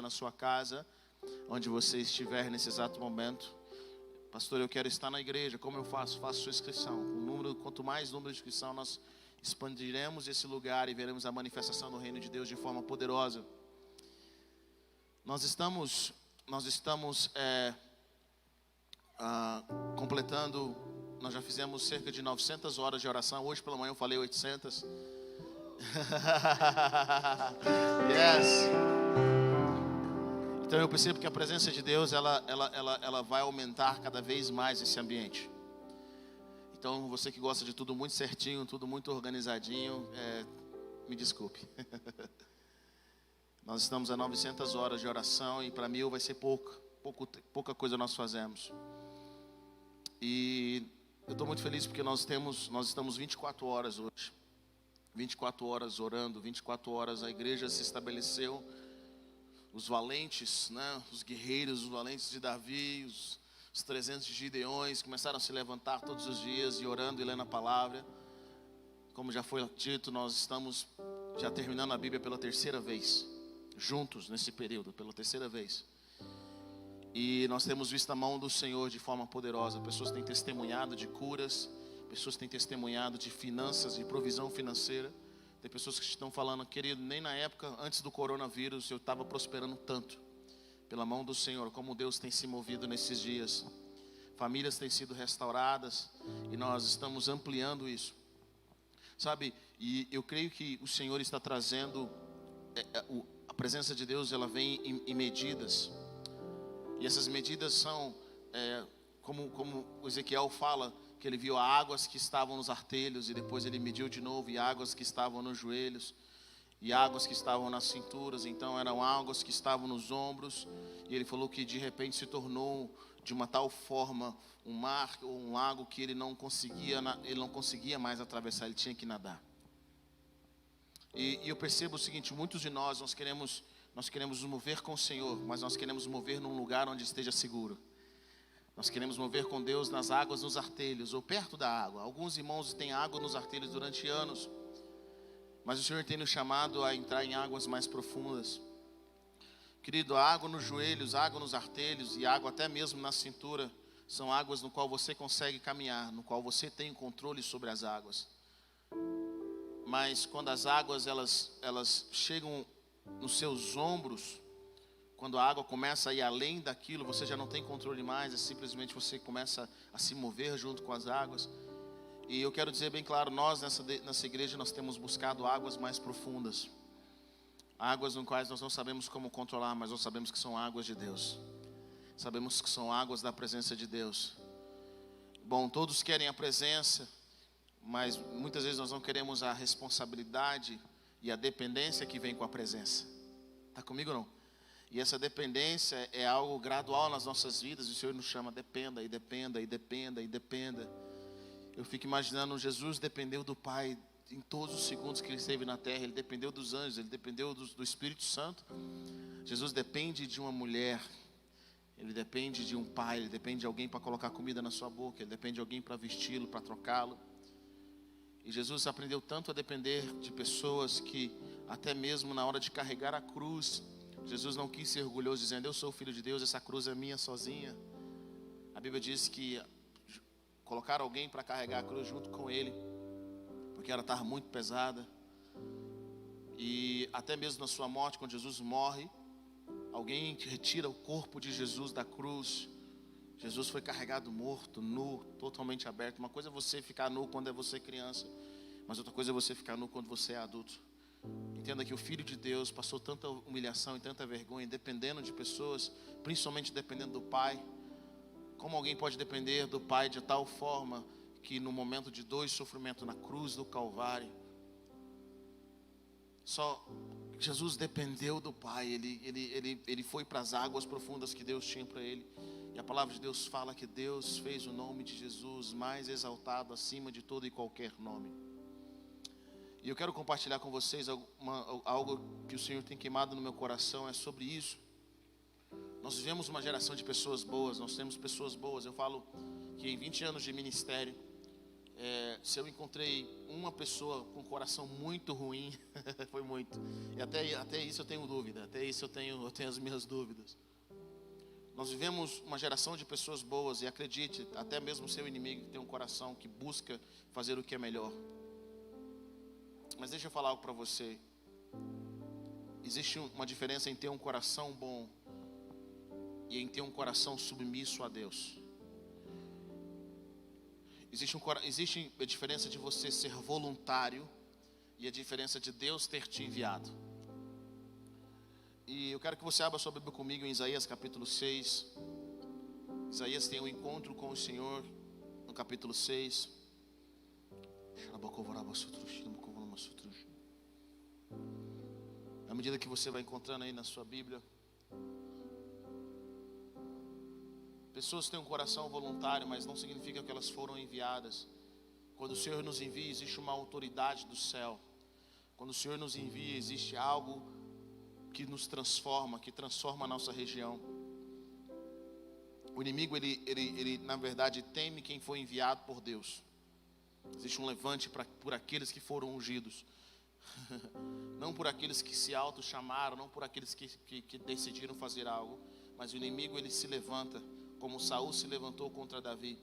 na sua casa, onde você estiver nesse exato momento. Pastor, eu quero estar na igreja, como eu faço? Faço sua inscrição. Quanto mais número de inscrição, nós expandiremos esse lugar e veremos a manifestação do reino de Deus de forma poderosa. Nós estamos completando, nós já fizemos cerca de 900 horas de oração. Hoje pela manhã eu falei 800. Yes. Então eu percebo que a presença de Deus ela vai aumentar cada vez mais esse ambiente. Então você que gosta de tudo muito certinho, tudo muito organizadinho, me desculpe. Nós estamos a 900 horas de oração e para 1000 vai ser pouca coisa nós fazemos. E eu estou muito feliz porque nós estamos 24 horas hoje. 24 horas orando, 24 horas a igreja se estabeleceu. Os valentes, né, os guerreiros, os valentes de Davi, os 300 de Gideões começaram a se levantar todos os dias e orando e lendo a palavra. Como já foi dito, nós estamos já terminando a Bíblia pela terceira vez, juntos nesse período, pela terceira vez. E nós temos visto a mão do Senhor de forma poderosa. Pessoas têm testemunhado de curas, pessoas têm testemunhado de finanças, de provisão financeira. Tem pessoas que estão falando, querido, nem na época antes do coronavírus eu estava prosperando tanto. Pela mão do Senhor, como Deus tem se movido nesses dias. Famílias têm sido restauradas e nós estamos ampliando isso. Sabe, e eu creio que o Senhor está trazendo, a presença de Deus, ela vem em medidas. E essas medidas são, como o Ezequiel fala, que ele viu águas que estavam nos artelhos, e depois ele mediu de novo, e águas que estavam nos joelhos, e águas que estavam nas cinturas. Então eram águas que estavam nos ombros, e ele falou que de repente se tornou de uma tal forma um mar ou um lago que ele não conseguia mais atravessar, ele tinha que nadar. E eu percebo o seguinte: muitos de nós queremos nos mover com o Senhor, mas nós queremos mover num lugar onde esteja seguro. Nós queremos mover com Deus nas águas, nos artelhos, ou perto da água. Alguns irmãos têm água nos artelhos durante anos, mas o Senhor tem nos chamado a entrar em águas mais profundas. Querido, a água nos joelhos, água nos artelhos e água até mesmo na cintura são águas no qual você consegue caminhar, no qual você tem controle sobre as águas. Mas quando as águas elas chegam nos seus ombros, quando a água começa a ir além daquilo, você já não tem controle mais, simplesmente você começa a se mover junto com as águas. E eu quero dizer bem claro, nós nessa igreja nós temos buscado águas mais profundas. Águas no quais nós não sabemos como controlar, mas nós sabemos que são águas de Deus. Sabemos que são águas da presença de Deus. Bom, todos querem a presença, mas muitas vezes nós não queremos a responsabilidade e a dependência que vem com a presença. Está comigo ou não? E essa dependência é algo gradual nas nossas vidas. E o Senhor nos chama, dependa, e dependa, e dependa, e dependa. Eu fico imaginando, Jesus dependeu do Pai em todos os segundos que Ele esteve na terra. Ele dependeu dos anjos, Ele dependeu do Espírito Santo. Jesus depende de uma mulher. Ele depende de um pai, Ele depende de alguém para colocar comida na sua boca. Ele depende de alguém para vesti-lo, para trocá-lo. E Jesus aprendeu tanto a depender de pessoas que até mesmo na hora de carregar a cruz, Jesus não quis ser orgulhoso dizendo, eu sou o Filho de Deus, essa cruz é minha sozinha. A Bíblia diz que colocaram alguém para carregar a cruz junto com Ele, porque ela estava muito pesada. E até mesmo na sua morte, quando Jesus morre, alguém retira o corpo de Jesus da cruz. Jesus foi carregado morto, nu, totalmente aberto. Uma coisa é você ficar nu quando é você criança, mas outra coisa é você ficar nu quando você é adulto. Entenda que o Filho de Deus passou tanta humilhação e tanta vergonha, dependendo de pessoas, principalmente dependendo do Pai. Como alguém pode depender do Pai de tal forma que no momento de dor e sofrimento na cruz do Calvário, só Jesus dependeu do Pai. Ele foi para as águas profundas que Deus tinha para ele. E a palavra de Deus fala que Deus fez o nome de Jesus mais exaltado acima de todo e qualquer nome. E eu quero compartilhar com vocês algo que o Senhor tem queimado no meu coração, é sobre isso. Nós vivemos uma geração de pessoas boas, nós temos pessoas boas. Eu falo que em 20 anos de ministério, Se eu encontrei uma pessoa com coração muito ruim, foi muito. E até isso eu tenho dúvida, até isso eu tenho as minhas dúvidas. Nós vivemos uma geração de pessoas boas, e acredite, até mesmo seu inimigo tem um coração que busca fazer o que é melhor. Mas deixa eu falar algo para você. Existe uma diferença em ter um coração bom e em ter um coração submisso a Deus. Existe a diferença de você ser voluntário e a diferença de Deus ter te enviado. E eu quero que você abra sua Bíblia comigo em Isaías capítulo 6. Isaías tem um encontro com o Senhor no capítulo 6. À medida que você vai encontrando aí na sua Bíblia, pessoas têm um coração voluntário, mas não significa que elas foram enviadas. Quando o Senhor nos envia, existe uma autoridade do céu. Quando o Senhor nos envia, existe algo que nos transforma, que transforma a nossa região. O inimigo, ele na verdade teme quem foi enviado por Deus. Existe um levante por aqueles que foram ungidos. Não por aqueles que se auto-chamaram, não por aqueles que decidiram fazer algo. Mas o inimigo, ele se levanta, como Saul se levantou contra Davi.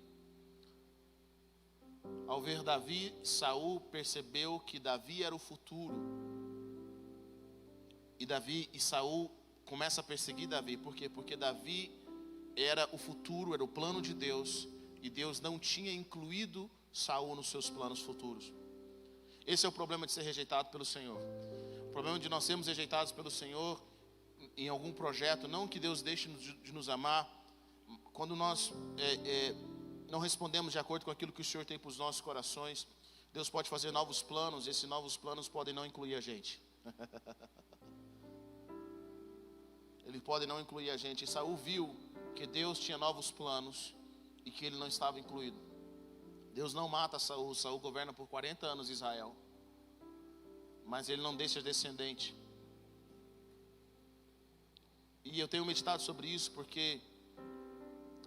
Ao ver Davi, Saul percebeu que Davi era o futuro. E Saul começa a perseguir Davi. Por quê? Porque Davi era o futuro, era o plano de Deus. E Deus não tinha incluído Saul nos seus planos futuros. Esse é o problema de ser rejeitado pelo Senhor. O problema de nós sermos rejeitados pelo Senhor em algum projeto. Não que Deus deixe de nos amar. Quando nós não respondemos de acordo com aquilo que o Senhor tem para os nossos corações, Deus pode fazer novos planos. E esses novos planos podem não incluir a gente. Ele pode não incluir a gente. E Saul viu que Deus tinha novos planos e que ele não estava incluído. Deus não mata Saul. Saul governa por 40 anos Israel, mas ele não deixa descendente. E eu tenho meditado sobre isso porque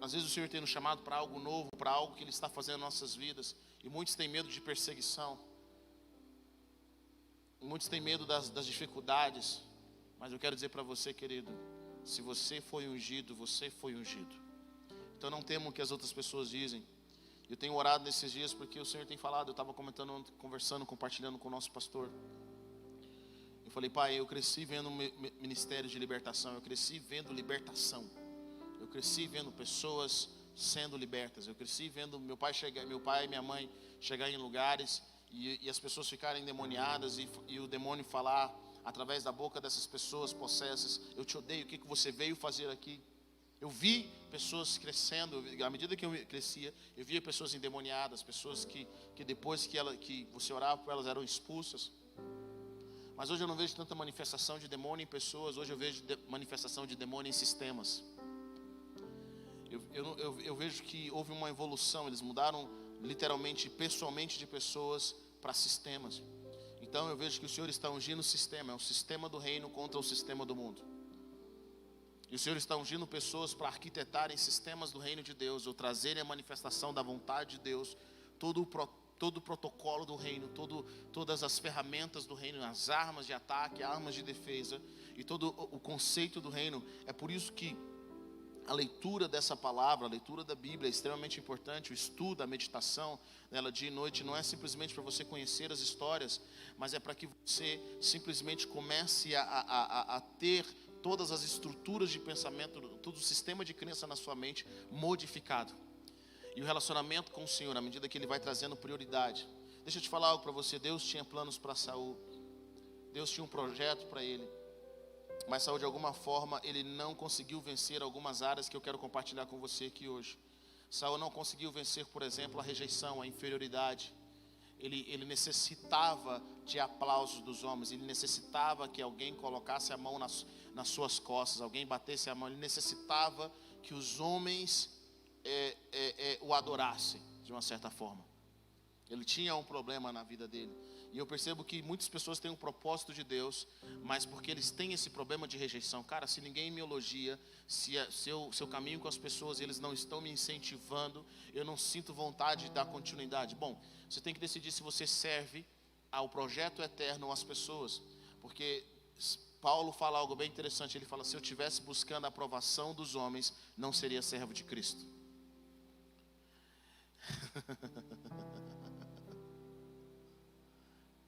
às vezes o Senhor tem nos chamado para algo novo, para algo que Ele está fazendo em nossas vidas. E muitos têm medo de perseguição. Muitos têm medo das dificuldades. Mas eu quero dizer para você, querido, se você foi ungido, você foi ungido. Então não tema o que as outras pessoas dizem. Eu tenho orado nesses dias porque o Senhor tem falado. Eu estava conversando, compartilhando com o nosso pastor. Eu falei, pai, eu cresci vendo ministério de libertação. Eu cresci vendo libertação. Eu cresci vendo pessoas sendo libertas. Eu cresci vendo meu pai e minha mãe chegar em lugares e as pessoas ficarem endemoniadas e o demônio falar através da boca dessas pessoas possessas: eu te odeio, o que você veio fazer aqui? Eu vi pessoas crescendo. À medida que eu crescia, eu via pessoas endemoniadas, pessoas que depois que você orava por elas eram expulsas. Mas hoje eu não vejo tanta manifestação de demônio em pessoas. Hoje eu vejo manifestação de demônio em sistemas. Eu vejo que houve uma evolução. Eles mudaram literalmente, pessoalmente, de pessoas para sistemas. Então eu vejo que o Senhor está ungindo o sistema. É o sistema do reino contra o sistema do mundo. E o Senhor está ungindo pessoas para arquitetarem sistemas do reino de Deus, ou trazerem a manifestação da vontade de Deus. Todo o protocolo do reino, todas as ferramentas do reino, as armas de ataque, armas de defesa e todo o conceito do reino. É por isso que a leitura dessa palavra, a leitura da Bíblia é extremamente importante. O estudo, a meditação nela dia e noite não é simplesmente para você conhecer as histórias, mas é para que você simplesmente comece a ter todas as estruturas de pensamento, todo o sistema de crença na sua mente modificado. E o relacionamento com o Senhor, à medida que Ele vai trazendo prioridade. Deixa eu te falar algo para você. Deus tinha planos para Saul. Deus tinha um projeto para ele. Mas Saul, de alguma forma, ele não conseguiu vencer algumas áreas que eu quero compartilhar com você aqui hoje. Saul não conseguiu vencer, por exemplo, a rejeição, a inferioridade. Ele necessitava de aplausos dos homens. Ele necessitava que alguém colocasse a mão nas suas costas, alguém batesse a mão. Ele necessitava que os homens o adorassem, de uma certa forma. Ele tinha um problema na vida dele. E eu percebo que muitas pessoas têm um propósito de Deus, mas porque eles têm esse problema de rejeição. Cara, se ninguém me elogia, se eu caminho com as pessoas e eles não estão me incentivando, eu não sinto vontade de dar continuidade. Bom, você tem que decidir se você serve ao projeto eterno ou às pessoas. Porque Paulo fala algo bem interessante. Ele fala, se eu estivesse buscando a aprovação dos homens, não seria servo de Cristo.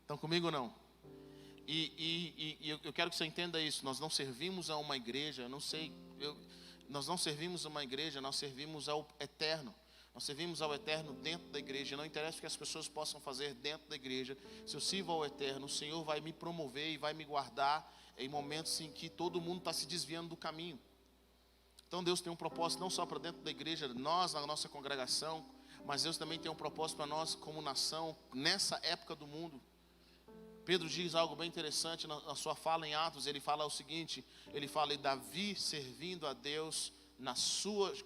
Estão comigo ou não? E eu quero que você entenda isso. Nós não servimos a uma igreja, nós não servimos a uma igreja, nós servimos ao eterno. Nós servimos ao eterno dentro da igreja. Não interessa o que as pessoas possam fazer dentro da igreja. Se eu sirvo ao eterno, o Senhor vai me promover e vai me guardar em momentos em que todo mundo está se desviando do caminho. Então Deus tem um propósito não só para dentro da igreja, nós, na nossa congregação, mas Deus também tem um propósito para nós como nação, nessa época do mundo. Pedro diz algo bem interessante na sua fala em Atos. Ele fala o seguinte, ele fala, e Davi servindo a Deus,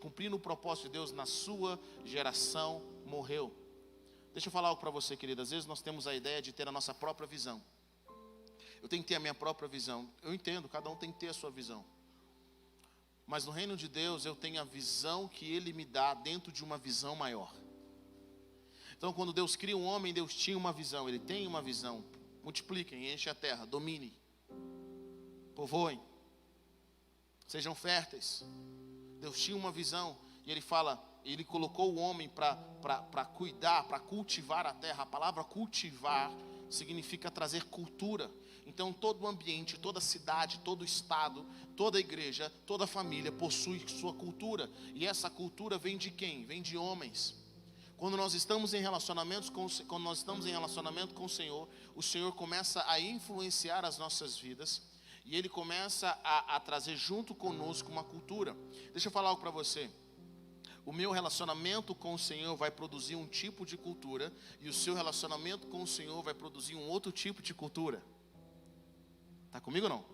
cumprindo o propósito de Deus na sua geração, morreu. Deixa eu falar algo para você, querida. Às vezes nós temos a ideia de ter a nossa própria visão. Eu tenho que ter a minha própria visão. Eu entendo, cada um tem que ter a sua visão. Mas no reino de Deus eu tenho a visão que Ele me dá dentro de uma visão maior. Então quando Deus cria um homem, Deus tinha uma visão. Ele tem uma visão. Multipliquem, enchem a terra, dominem, povoem, sejam férteis. Deus tinha uma visão. E Ele fala, Ele colocou o homem para cuidar, para cultivar a terra. A palavra cultivar significa trazer cultura. Então todo o ambiente, toda a cidade, todo o estado, toda a igreja, toda a família possui sua cultura. E essa cultura vem de quem? Vem de homens. Quando nós estamos em relacionamento com o Senhor começa a influenciar as nossas vidas. E Ele começa a trazer junto conosco uma cultura. Deixa eu falar algo para você. O meu relacionamento com o Senhor vai produzir um tipo de cultura. E o seu relacionamento com o Senhor vai produzir um outro tipo de cultura. Está comigo ou não?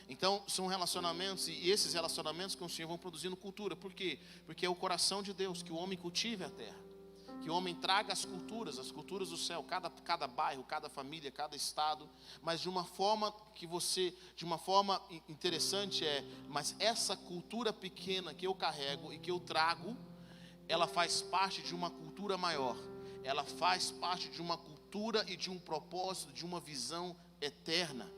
Então são relacionamentos. E esses relacionamentos com o Senhor vão produzindo cultura. Por quê? Porque é o coração de Deus, que o homem cultive a terra. Que o homem traga as culturas do céu, cada bairro, cada família, cada estado, mas de uma forma interessante mas essa cultura pequena que eu carrego e que eu trago, ela faz parte de uma cultura maior, ela faz parte de uma cultura e de um propósito, de uma visão eterna.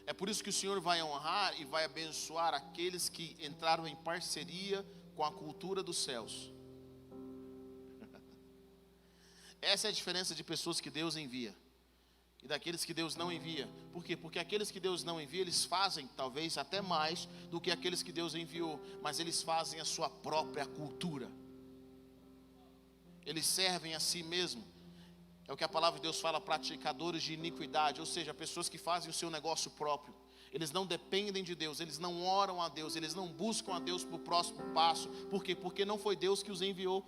É por isso que o Senhor vai honrar e vai abençoar aqueles que entraram em parceria com a cultura dos céus. Essa é a diferença de pessoas que Deus envia e daqueles que Deus não envia. Por quê? Porque aqueles que Deus não envia, eles fazem talvez até mais do que aqueles que Deus enviou, mas eles fazem a sua própria cultura. Eles servem a si mesmo. É o que a palavra de Deus fala, praticadores de iniquidade, ou seja, pessoas que fazem o seu negócio próprio. Eles não dependem de Deus, eles não oram a Deus, eles não buscam a Deus para o próximo passo. Por quê? Porque não foi Deus que os enviou.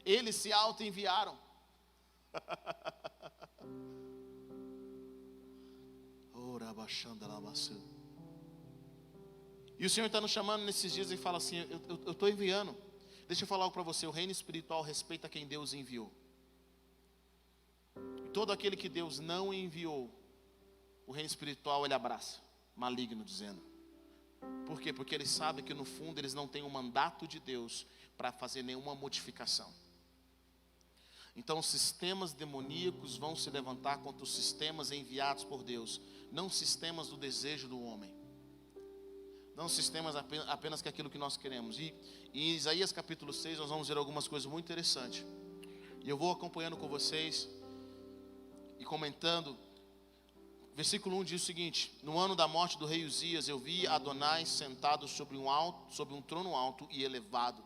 Eles se auto-enviaram. E o Senhor está nos chamando nesses dias e fala assim, eu estou enviando. Deixa eu falar algo para você, o reino espiritual respeita quem Deus enviou. E todo aquele que Deus não enviou, o reino espiritual ele abraça, maligno dizendo. Por quê? Porque eles sabem que no fundo eles não têm o mandato de Deus para fazer nenhuma modificação. Então sistemas demoníacos vão se levantar contra os sistemas enviados por Deus. Não sistemas do desejo do homem. Não sistemas apenas que aquilo que nós queremos. E em Isaías capítulo 6 nós vamos ver algumas coisas muito interessantes. E eu vou acompanhando com vocês e comentando. Versículo 1 diz o seguinte: no ano da morte do rei Uzias, eu vi Adonai sentado sobre um trono alto e elevado.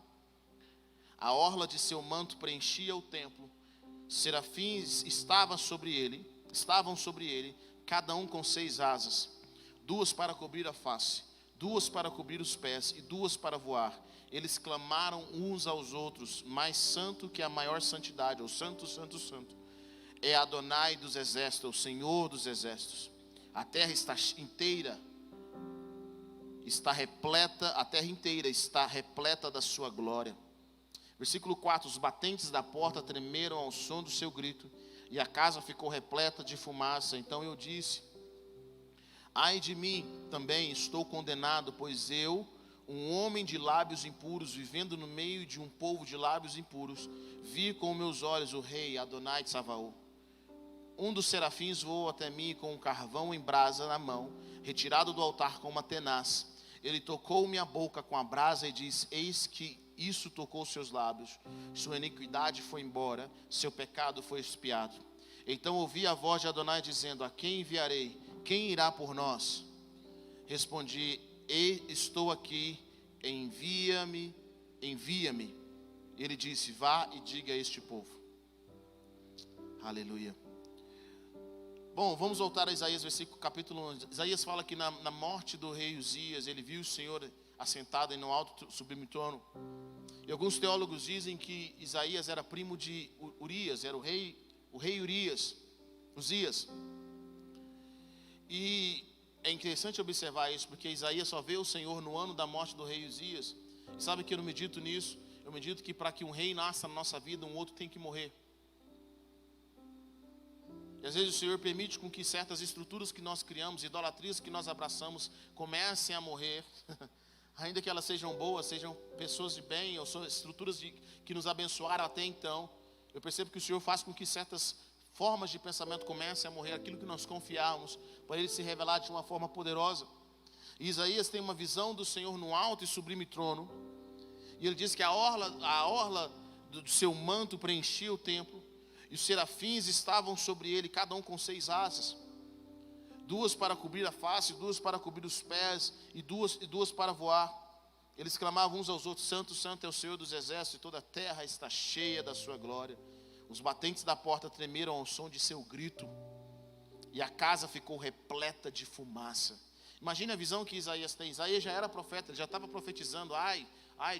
A orla de seu manto preenchia o templo. Serafins estavam sobre ele, cada um com 6 asas, 2 para cobrir a face, 2 para cobrir os pés e 2 para voar. Eles clamaram uns aos outros: mais santo que a maior santidade, ou santo, santo, santo, é Adonai dos exércitos, o Senhor dos exércitos. A terra inteira está repleta da sua glória. Versículo 4: os batentes da porta tremeram ao som do seu grito, e a casa ficou repleta de fumaça. Então eu disse: ai de mim, também estou condenado, pois eu, um homem de lábios impuros, vivendo no meio de um povo de lábios impuros, vi com meus olhos o rei Adonai de Savaô. Um dos serafins voou até mim com um carvão em brasa na mão, retirado do altar com uma tenaz. Ele tocou minha boca com a brasa e disse: eis que isso tocou seus lábios, sua iniquidade foi embora, seu pecado foi expiado. Então ouvi a voz de Adonai dizendo: a quem enviarei? Quem irá por nós? Respondi: estou aqui, envia-me, envia-me. Ele disse: vá e diga a este povo. Aleluia. Bom, vamos voltar a Isaías, versículo capítulo 11. Isaías fala que na morte do rei Uzias, ele viu o Senhor assentado no alto sublime trono. E alguns teólogos dizem que Isaías era primo de Urias, era o rei Urias, Uzias. E é interessante observar isso, porque Isaías só vê o Senhor no ano da morte do rei Uzias. E sabe que eu não medito nisso? Eu medito que para que um rei nasça na nossa vida, um outro tem que morrer. E às vezes o Senhor permite com que certas estruturas que nós criamos, idolatrias que nós abraçamos, comecem a morrer. Ainda que elas sejam boas, sejam pessoas de bem, ou são estruturas que nos abençoaram até então. Eu percebo que o Senhor faz com que certas formas de pensamento comecem a morrer, aquilo que nós confiávamos, para Ele se revelar de uma forma poderosa. E Isaías tem uma visão do Senhor no alto e sublime trono. E ele diz que a orla do seu manto preenchia o templo. E os serafins estavam sobre ele, cada um com 6 asas. 2 para cobrir a face, 2 para cobrir os pés, e duas para voar. Eles clamavam uns aos outros: santo, santo é o Senhor dos exércitos, e toda a terra está cheia da sua glória. Os batentes da porta tremeram ao som de seu grito, e a casa ficou repleta de fumaça. Imagine a visão que Isaías tem. Isaías já era profeta, ele já estava profetizando: ai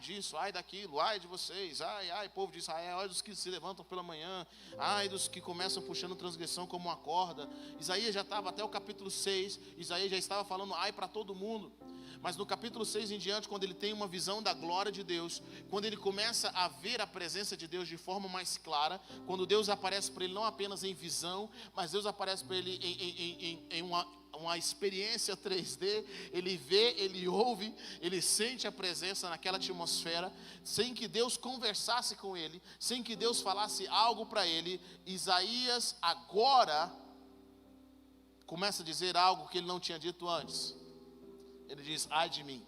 disso, ai daquilo, ai de vocês, ai povo de Israel, ai dos que se levantam pela manhã, ai dos que começam puxando transgressão como uma corda. Isaías já estava até o capítulo 6, Isaías já estava falando ai para todo mundo. Mas no capítulo 6 em diante, quando ele tem uma visão da glória de Deus, quando ele começa a ver a presença de Deus de forma mais clara, quando Deus aparece para ele não apenas em visão, mas Deus aparece para ele em uma experiência 3D, ele vê, ele ouve, ele sente a presença naquela atmosfera, sem que Deus conversasse com ele, sem que Deus falasse algo para ele. Isaías agora começa a dizer algo que ele não tinha dito antes. Ele diz: ai de mim.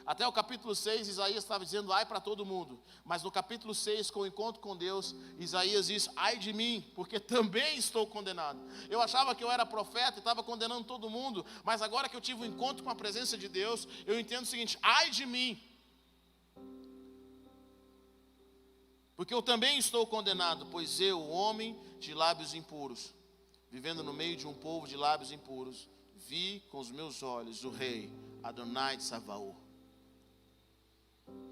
Até o capítulo 6, Isaías estava dizendo ai para todo mundo. Mas no capítulo 6, com o encontro com Deus, Isaías diz: ai de mim, porque também estou condenado. Eu achava que eu era profeta e estava condenando todo mundo. Mas agora que eu tive um encontro com a presença de Deus, eu entendo o seguinte: ai de mim, porque eu também estou condenado. Pois eu, homem de lábios impuros, vivendo no meio de um povo de lábios impuros, vi com os meus olhos o rei Adonai de Savaô.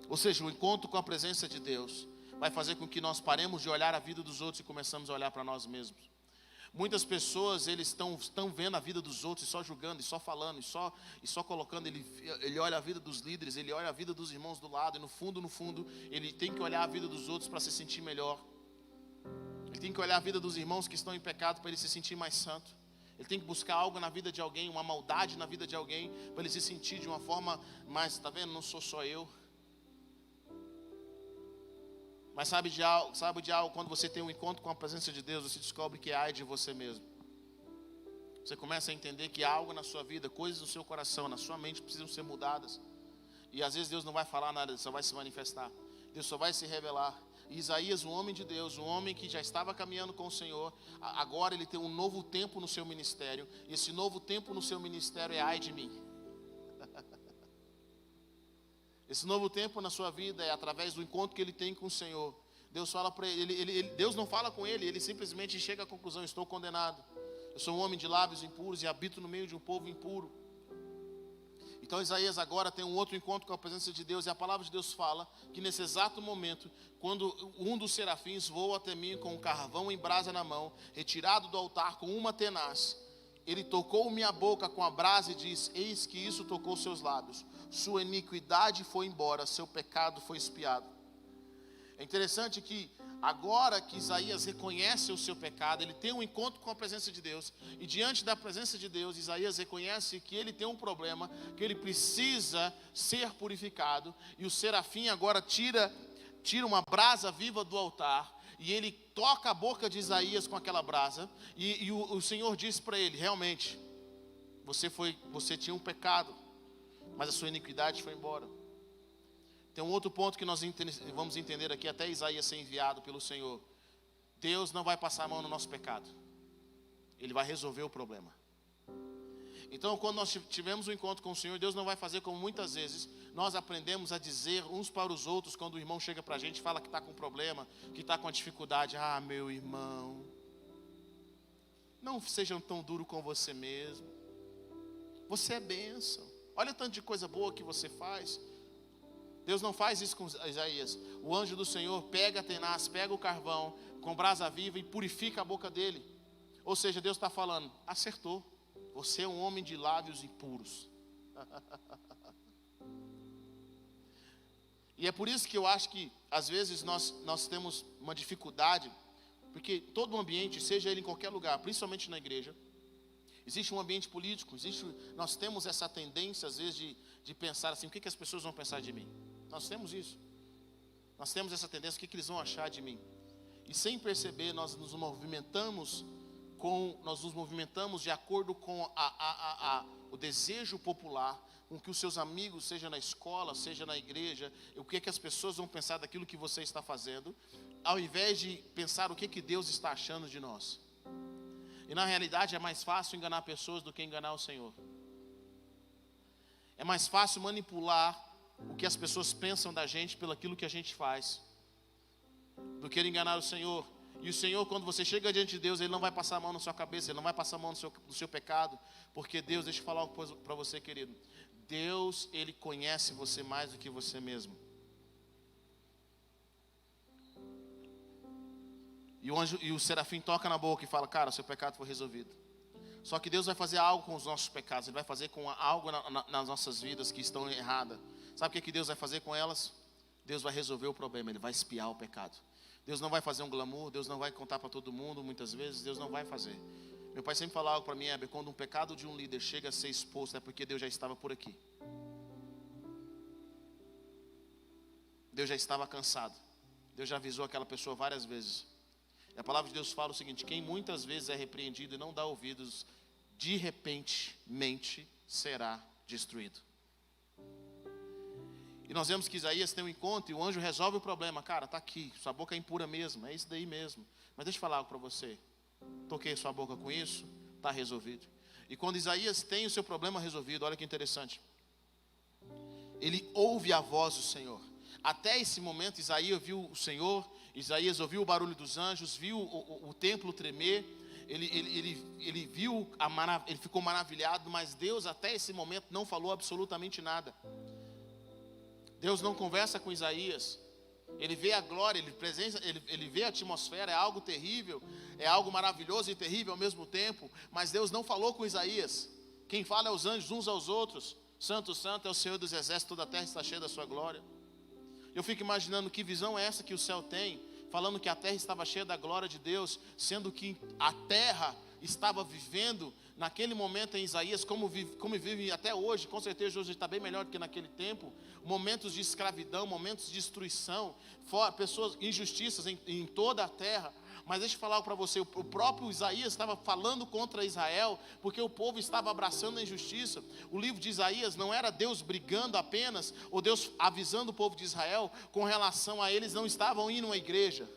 Ou seja, o encontro com a presença de Deus vai fazer com que nós paremos de olhar a vida dos outros e começamos a olhar para nós mesmos. Muitas pessoas, eles estão vendo a vida dos outros e só julgando, e só falando, e só colocando. Ele olha a vida dos líderes, ele olha a vida dos irmãos do lado, e no fundo, ele tem que olhar a vida dos outros para se sentir melhor. Ele tem que olhar a vida dos irmãos que estão em pecado para ele se sentir mais santo. Ele tem que buscar algo na vida de alguém, uma maldade na vida de alguém, para ele se sentir de uma forma mais, está vendo, não sou só eu. Mas sabe de algo, quando você tem um encontro com a presença de Deus, você descobre que ai de você mesmo. Você começa a entender que há algo na sua vida, coisas no seu coração, na sua mente precisam ser mudadas. E às vezes Deus não vai falar nada, Deus só vai se manifestar. Deus só vai se revelar. E Isaías, um homem de Deus, um homem que já estava caminhando com o Senhor, agora ele tem um novo tempo no seu ministério. E esse novo tempo no seu ministério é ai de mim. Esse novo tempo na sua vida é através do encontro que ele tem com o Senhor. Deus fala para ele, Deus não fala com ele simplesmente chega à conclusão: estou condenado. Eu sou um homem de lábios impuros e habito no meio de um povo impuro. Então Isaías agora tem um outro encontro com a presença de Deus, e a palavra de Deus fala que nesse exato momento, quando um dos serafins voa até mim com um carvão em brasa na mão, retirado do altar com uma tenaz, Ele tocou minha boca com a brasa e diz: eis que isso tocou seus lábios. Sua iniquidade foi embora, seu pecado foi expiado. É interessante que agora que Isaías reconhece o seu pecado, ele tem um encontro com a presença de Deus. E diante da presença de Deus, Isaías reconhece que ele tem um problema, que ele precisa ser purificado. E o serafim agora tira uma brasa viva do altar. E ele toca a boca de Isaías com aquela brasa. E o Senhor diz para ele: realmente, você tinha um pecado, mas a sua iniquidade foi embora. Tem um outro ponto que nós vamos entender aqui, até Isaías ser enviado pelo Senhor. Deus não vai passar a mão no nosso pecado. Ele vai resolver o problema. Então, quando nós tivemos um encontro com o Senhor, Deus não vai fazer como muitas vezes nós aprendemos a dizer uns para os outros, quando o irmão chega para a gente e fala que está com problema, que está com dificuldade: ah, meu irmão, não sejam tão duros com você mesmo. Você é bênção. Olha o tanto de coisa boa que você faz. Deus não faz isso com Isaías. O anjo do Senhor pega a tenaz, pega o carvão com brasa viva e purifica a boca dele. Ou seja, Deus está falando: acertou, você é um homem de lábios impuros. E é por isso que eu acho que às vezes nós temos uma dificuldade, porque todo ambiente, seja ele em qualquer lugar, principalmente na igreja, existe um ambiente político, nós temos essa tendência às vezes de pensar assim: o que as pessoas vão pensar de mim? Nós temos isso. Nós temos essa tendência: o que eles vão achar de mim? E sem perceber, nós nos movimentamos de acordo com o desejo popular, com que os seus amigos, seja na escola, seja na igreja, o que as pessoas vão pensar daquilo que você está fazendo, ao invés de pensar o que Deus está achando de nós. E na realidade é mais fácil enganar pessoas do que enganar o Senhor. É mais fácil manipular o que as pessoas pensam da gente pelo aquilo que a gente faz, do que enganar o Senhor. E o Senhor, quando você chega diante de Deus, Ele não vai passar a mão na sua cabeça, Ele não vai passar a mão no seu pecado, porque Deus, deixa eu falar uma coisa para você, querido. Deus, Ele conhece você mais do que você mesmo. E o serafim toca na boca e fala: cara, seu pecado foi resolvido. Só que Deus vai fazer algo com os nossos pecados. Ele vai fazer com algo nas nossas vidas que estão erradas. Sabe o que Deus vai fazer com elas? Deus vai resolver o problema. Ele vai expiar o pecado. Deus não vai fazer um glamour. Deus não vai contar para todo mundo. Muitas vezes Deus não vai fazer. Meu pai sempre falava algo para mim: Heber, quando um pecado de um líder chega a ser exposto, é porque Deus já estava por aqui. Deus já estava cansado. Deus já avisou aquela pessoa várias vezes. E a palavra de Deus fala o seguinte: quem muitas vezes é repreendido e não dá ouvidos, de repentemente será destruído. E nós vemos que Isaías tem um encontro e o anjo resolve o problema. Cara, está aqui, sua boca é impura mesmo, é isso daí mesmo. Mas deixa eu falar algo para você. Toquei sua boca com isso, está resolvido. E quando Isaías tem o seu problema resolvido, olha que interessante, ele ouve a voz do Senhor. Até esse momento Isaías viu o Senhor, Isaías ouviu o barulho dos anjos, viu o templo tremer, ele viu, ele ficou maravilhado, mas Deus até esse momento não falou absolutamente nada. Deus não conversa com Isaías. Ele vê a glória, ele vê a atmosfera, é algo terrível, é algo maravilhoso e terrível ao mesmo tempo, mas Deus não falou com Isaías. Quem fala é os anjos uns aos outros. Santo, santo é o Senhor dos exércitos, toda a terra está cheia da sua glória. Eu fico imaginando que visão é essa que o céu tem, falando que a terra estava cheia da glória de Deus, sendo que a terra estava vivendo naquele momento em Isaías, como vive até hoje. Com certeza hoje está bem melhor do que naquele tempo. Momentos de escravidão, momentos de destruição, pessoas, injustiças em toda a terra. Mas deixa eu falar para você, o próprio Isaías estava falando contra Israel, porque o povo estava abraçando a injustiça. O livro de Isaías não era Deus brigando apenas, ou Deus avisando o povo de Israel com relação a eles não estavam indo à igreja.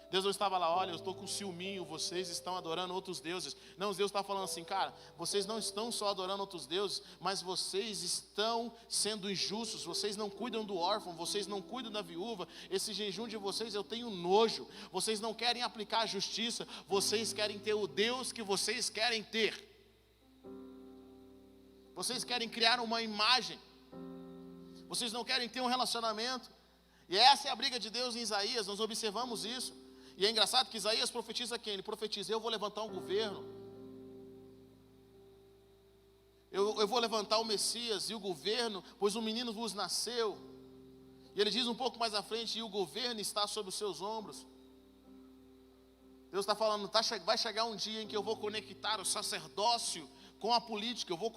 Deus não estava lá: olha, eu estou com ciúminho, vocês estão adorando outros deuses. Não, Deus está falando assim: cara, vocês não estão só adorando outros deuses, mas vocês estão sendo injustos, vocês não cuidam do órfão, vocês não cuidam da viúva. Esse jejum de vocês eu tenho nojo. Vocês não querem aplicar a justiça, vocês querem ter o Deus que vocês querem ter. Vocês querem criar uma imagem, vocês não querem ter um relacionamento. E essa é a briga de Deus em Isaías, nós observamos isso. E é engraçado que Isaías profetiza quem? Ele profetiza: eu vou levantar um governo eu vou levantar o Messias e o governo, pois um menino vos nasceu. E ele diz um pouco mais à frente, e o governo está sobre os seus ombros. Deus está falando, vai chegar um dia em que eu vou conectar o sacerdócio com a política, eu vou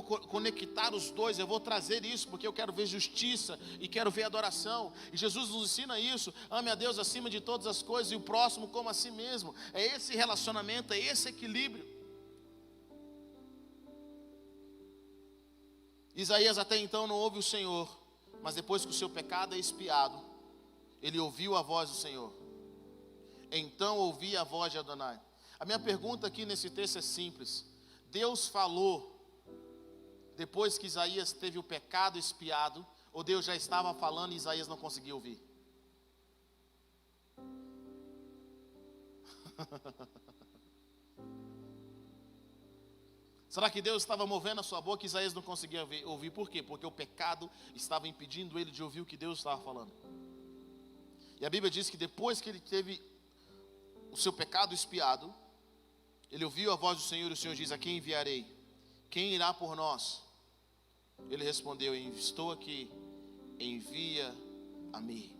conectar os dois, eu vou trazer isso, porque eu quero ver justiça e quero ver adoração. E Jesus nos ensina isso: ame a Deus acima de todas as coisas e o próximo como a si mesmo. É esse relacionamento, é esse equilíbrio. Isaías até então não ouve o Senhor, mas depois que o seu pecado é expiado, ele ouviu a voz do Senhor. Então ouvi a voz de Adonai. A minha pergunta aqui nesse texto é simples: Deus falou depois que Isaías teve o pecado expiado, ou Deus já estava falando e Isaías não conseguia ouvir? Será que Deus estava movendo a sua boca e Isaías não conseguia ouvir? Por quê? Porque o pecado estava impedindo ele de ouvir o que Deus estava falando. E a Bíblia diz que depois que ele teve o seu pecado expiado, ele ouviu a voz do Senhor, e o Senhor diz: a quem enviarei? Quem irá por nós? Ele respondeu: estou aqui, envia-me.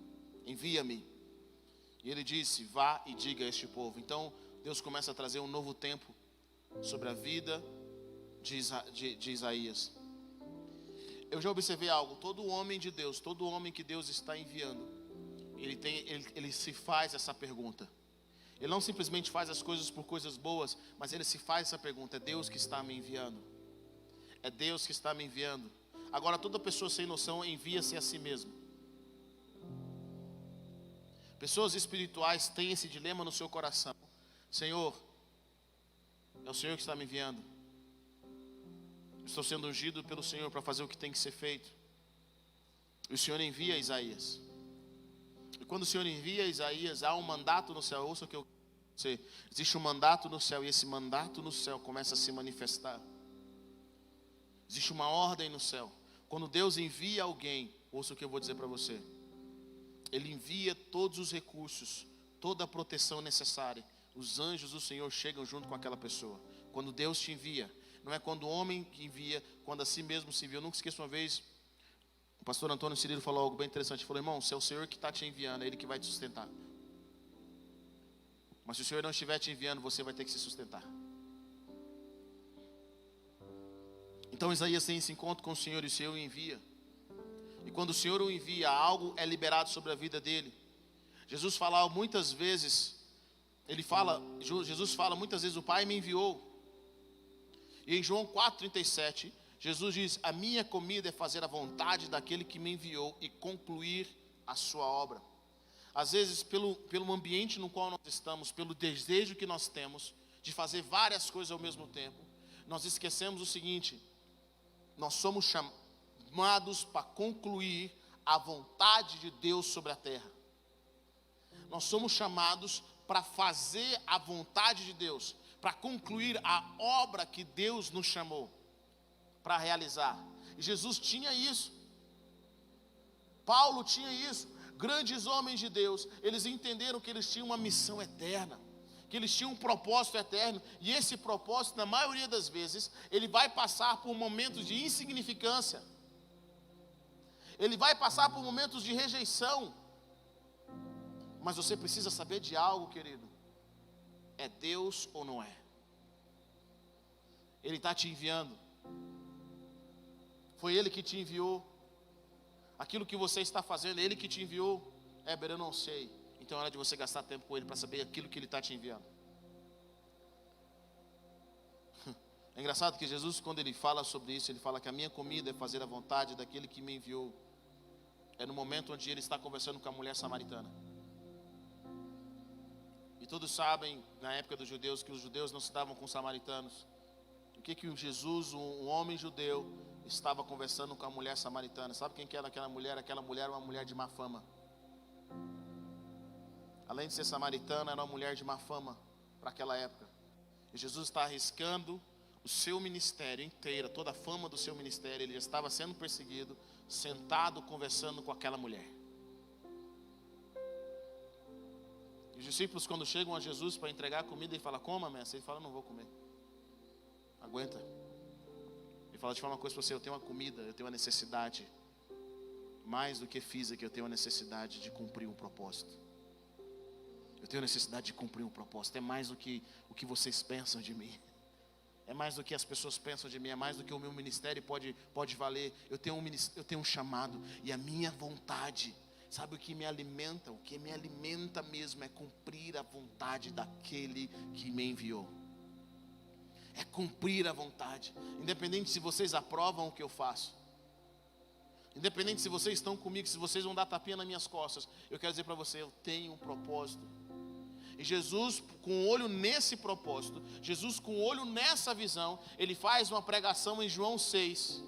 E ele disse: vá e diga a este povo. Então Deus começa a trazer um novo tempo sobre a vida de Isaías. Eu já observei algo: todo homem de Deus, todo homem que Deus está enviando, ele se faz essa pergunta. Ele não simplesmente faz as coisas por coisas boas, mas ele se faz essa pergunta: é Deus que está me enviando? É Deus que está me enviando? Agora, toda pessoa sem noção envia-se a si mesmo. Pessoas espirituais têm esse dilema no seu coração: Senhor, é o Senhor que está me enviando. Estou sendo ungido pelo Senhor para fazer o que tem que ser feito. E o Senhor envia Isaías. E quando o Senhor envia Isaías, há um mandato no céu. Ouça o que eu sei. Existe um mandato no céu, e esse mandato no céu começa a se manifestar. Existe uma ordem no céu. Quando Deus envia alguém, ouça o que eu vou dizer para você. Ele envia todos os recursos, toda a proteção necessária. Os anjos do Senhor chegam junto com aquela pessoa. Quando Deus te envia, não é quando o homem que envia, quando a si mesmo se envia. Eu nunca esqueço uma vez, o pastor Antônio Cirilo falou algo bem interessante. Ele falou: irmão, se é o Senhor que está te enviando, é Ele que vai te sustentar. Mas se o Senhor não estiver te enviando, você vai ter que se sustentar. Então Isaías tem esse encontro com o Senhor, e o Senhor o envia. E quando o Senhor o envia, algo é liberado sobre a vida dele. Jesus fala muitas vezes, Jesus fala muitas vezes: o Pai me enviou. E em João 4,37, Jesus diz: a minha comida é fazer a vontade daquele que me enviou e concluir a sua obra. Às vezes, pelo ambiente no qual nós estamos, pelo desejo que nós temos de fazer várias coisas ao mesmo tempo, nós esquecemos o seguinte: nós somos chamados para concluir a vontade de Deus sobre a terra. Nós somos chamados para fazer a vontade de Deus, para concluir a obra que Deus nos chamou para realizar. E Jesus tinha isso. Paulo tinha isso. Grandes homens de Deus, eles entenderam que eles tinham uma missão eterna, que eles tinham um propósito eterno. E esse propósito, na maioria das vezes, ele vai passar por momentos de insignificância. Ele vai passar por momentos de rejeição. Mas você precisa saber de algo, querido: é Deus ou não é? Ele está te enviando. Foi Ele que te enviou. Aquilo que você está fazendo, é Ele que te enviou. Éber, eu não sei. Então é hora de você gastar tempo com Ele para saber aquilo que Ele está te enviando. É engraçado que Jesus, quando Ele fala sobre isso, Ele fala que a minha comida é fazer a vontade daquele que me enviou. É no momento onde Ele está conversando com a mulher samaritana. E todos sabem, na época dos judeus, que os judeus não se davam com os samaritanos. O que Jesus, um homem judeu, estava conversando com a mulher samaritana? Sabe quem que era aquela mulher? Aquela mulher era uma mulher de má fama. Além de ser samaritana, era uma mulher de má fama para aquela época. E Jesus está arriscando o seu ministério inteiro, toda a fama do seu ministério. Ele já estava sendo perseguido, sentado conversando com aquela mulher. E os discípulos, quando chegam a Jesus para entregar a comida, ele fala: coma, mestre. Ele fala: não vou comer. Aguenta. fala, deixa eu falar uma coisa para você, eu tenho uma comida, eu tenho uma necessidade, mais do que física, eu tenho a necessidade de cumprir um propósito. Eu tenho necessidade de cumprir um propósito. É mais do que o que vocês pensam de mim. É mais do que as pessoas pensam de mim. É mais do que o meu ministério pode valer. Eu tenho um chamado. E a minha vontade, sabe o que me alimenta? O que me alimenta mesmo é cumprir a vontade daquele que me enviou. É cumprir a vontade. Independente se vocês aprovam o que eu faço. Independente se vocês estão comigo, se vocês vão dar tapinha nas minhas costas. Eu quero dizer para você, eu tenho um propósito. E Jesus, com o olho nesse propósito, Jesus com o olho nessa visão, ele faz uma pregação em João 6,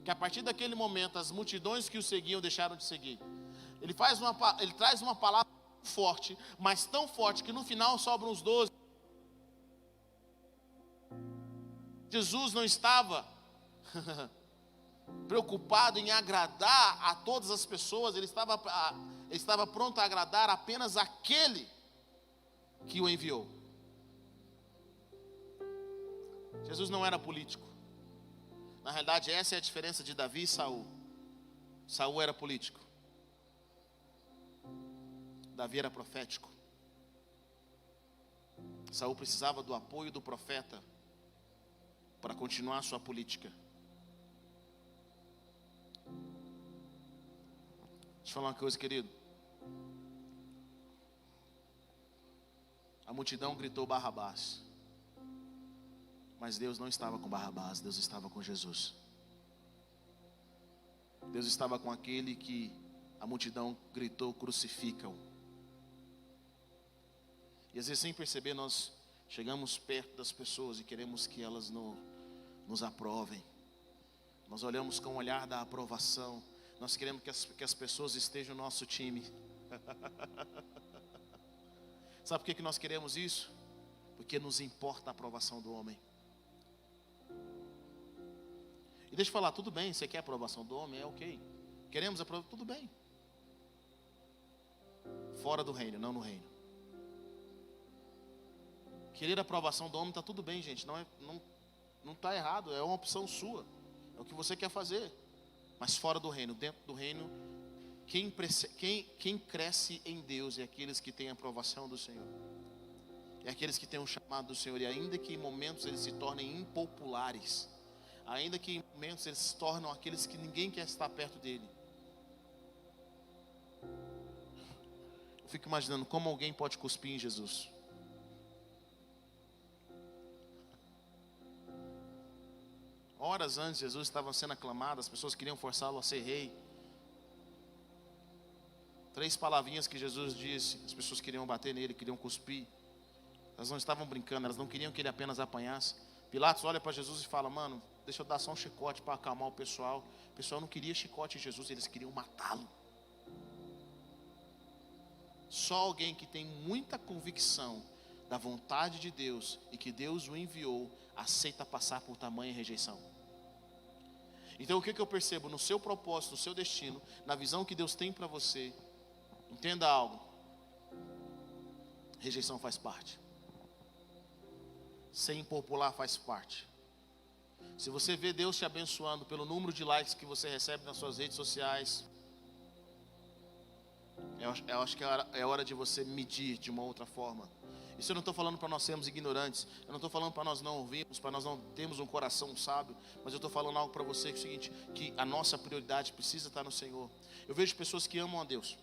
que a partir daquele momento as multidões que o seguiam deixaram de seguir. Ele traz uma palavra forte, mas tão forte que no final sobram os 12. Jesus não estava preocupado em agradar a todas as pessoas, ele estava pronto a agradar apenas aquele que o enviou. Jesus não era político. Na realidade, essa é a diferença de Davi e Saul. Saul era político. Davi era profético. Saul precisava do apoio do profeta para continuar sua política. Deixa eu falar uma coisa, querido. A multidão gritou Barrabás. Mas Deus não estava com Barrabás, Deus estava com Jesus. Deus estava com aquele que a multidão gritou, crucifica-o. E às vezes, sem perceber, nós chegamos perto das pessoas e queremos que elas nos aprovem. Nós olhamos com o olhar da aprovação. Nós queremos que as pessoas estejam no nosso time. Sabe por que nós queremos isso? Porque nos importa a aprovação do homem. E deixa eu falar, tudo bem, você quer a aprovação do homem, é ok. Queremos a aprovação, tudo bem. Fora do reino, não no reino. Querer a aprovação do homem está tudo bem, gente. Não está errado, é uma opção sua. É o que você quer fazer. Mas fora do reino, dentro do reino, quem cresce em Deus é aqueles que têm a aprovação do Senhor. É aqueles que têm o chamado do Senhor. E ainda que em momentos eles se tornem impopulares, ainda que em momentos eles se tornam aqueles que ninguém quer estar perto dele. Eu fico imaginando como alguém pode cuspir em Jesus. Horas antes Jesus estava sendo aclamado, as pessoas queriam forçá-lo a ser rei. 3 palavrinhas que Jesus disse, as pessoas queriam bater nele, queriam cuspir. Elas não estavam brincando, elas não queriam que ele apenas apanhasse. Pilatos olha para Jesus e fala, mano, deixa eu dar só um chicote para acalmar o pessoal. O pessoal não queria chicote em Jesus, eles queriam matá-lo. Só alguém que tem muita convicção da vontade de Deus e que Deus o enviou, aceita passar por tamanha rejeição. Então o que eu percebo no seu propósito, no seu destino, na visão que Deus tem para você? Entenda algo. Rejeição faz parte. Ser impopular faz parte. Se você vê Deus te abençoando pelo número de likes que você recebe nas suas redes sociais, eu acho que é hora de você medir de uma outra forma. Isso eu não estou falando para nós sermos ignorantes. Eu não estou falando para nós não ouvirmos, para nós não termos um coração sábio. Mas eu estou falando algo para você que é o seguinte, que a nossa prioridade precisa estar no Senhor. Eu vejo pessoas que amam a Deus.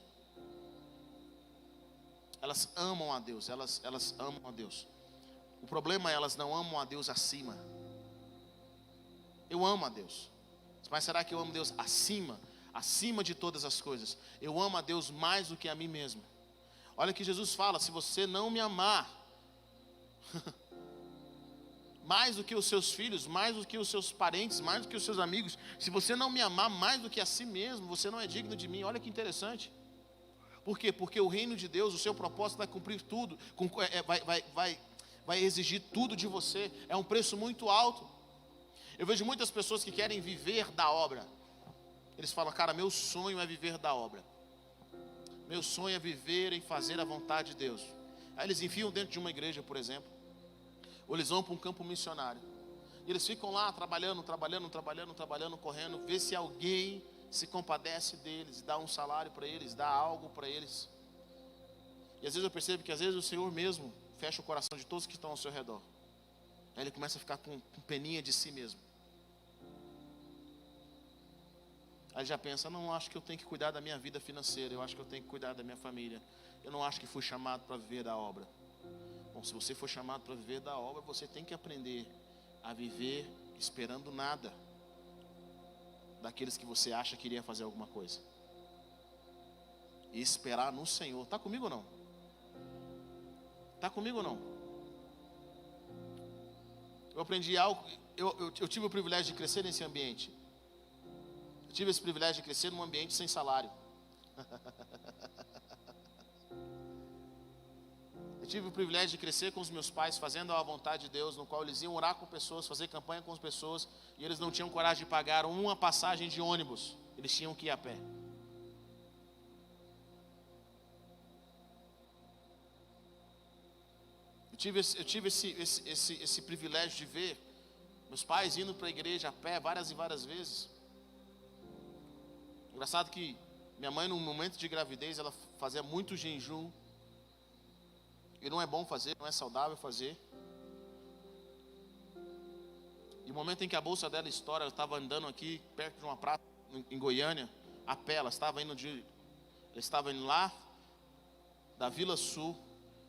Elas amam a Deus, elas amam a Deus. O problema é elas não amam a Deus acima. Eu amo a Deus. Mas será que eu amo Deus acima de todas as coisas? Eu amo a Deus mais do que a mim mesmo. Olha que Jesus fala, se você não me amar, mais do que os seus filhos, mais do que os seus parentes, mais do que os seus amigos, se você não me amar mais do que a si mesmo, você não é digno de mim. Olha que interessante. Por quê? Porque o reino de Deus, o seu propósito vai cumprir tudo, vai exigir tudo de você. É um preço muito alto. Eu vejo muitas pessoas que querem viver da obra. Eles falam, cara, meu sonho é viver da obra. Meu sonho é viver e fazer a vontade de Deus. Aí eles enfiam dentro de uma igreja, por exemplo. Ou eles vão para um campo missionário. E eles ficam lá trabalhando, correndo, ver se alguém se compadece deles, dá um salário para eles, dá algo para eles. E às vezes eu percebo que às vezes o Senhor mesmo fecha o coração de todos que estão ao seu redor. Aí ele começa a ficar com peninha de si mesmo. Aí já pensa, não, acho que eu tenho que cuidar da minha vida financeira, eu acho que eu tenho que cuidar da minha família. Eu não acho que fui chamado para viver da obra. Bom, se você for chamado para viver da obra, você tem que aprender a viver esperando nada daqueles que você acha que iria fazer alguma coisa. E esperar no Senhor. Está comigo ou não? Está comigo ou não? Eu aprendi algo, eu tive o privilégio de crescer nesse ambiente. Eu tive esse privilégio de crescer num ambiente sem salário. Eu tive o privilégio de crescer com os meus pais, fazendo a vontade de Deus, no qual eles iam orar com pessoas, fazer campanha com as pessoas, e eles não tinham coragem de pagar uma passagem de ônibus, eles tinham que ir a pé. Eu tive esse privilégio de ver meus pais indo para a igreja a pé várias e várias vezes. Engraçado que minha mãe, no momento de gravidez, ela fazia muito jejum. E não é bom fazer, não é saudável fazer. E o momento em que a bolsa dela estoura, ela estava andando aqui perto de uma praça em Goiânia, a pé, ela estava indo lá da Vila Sul,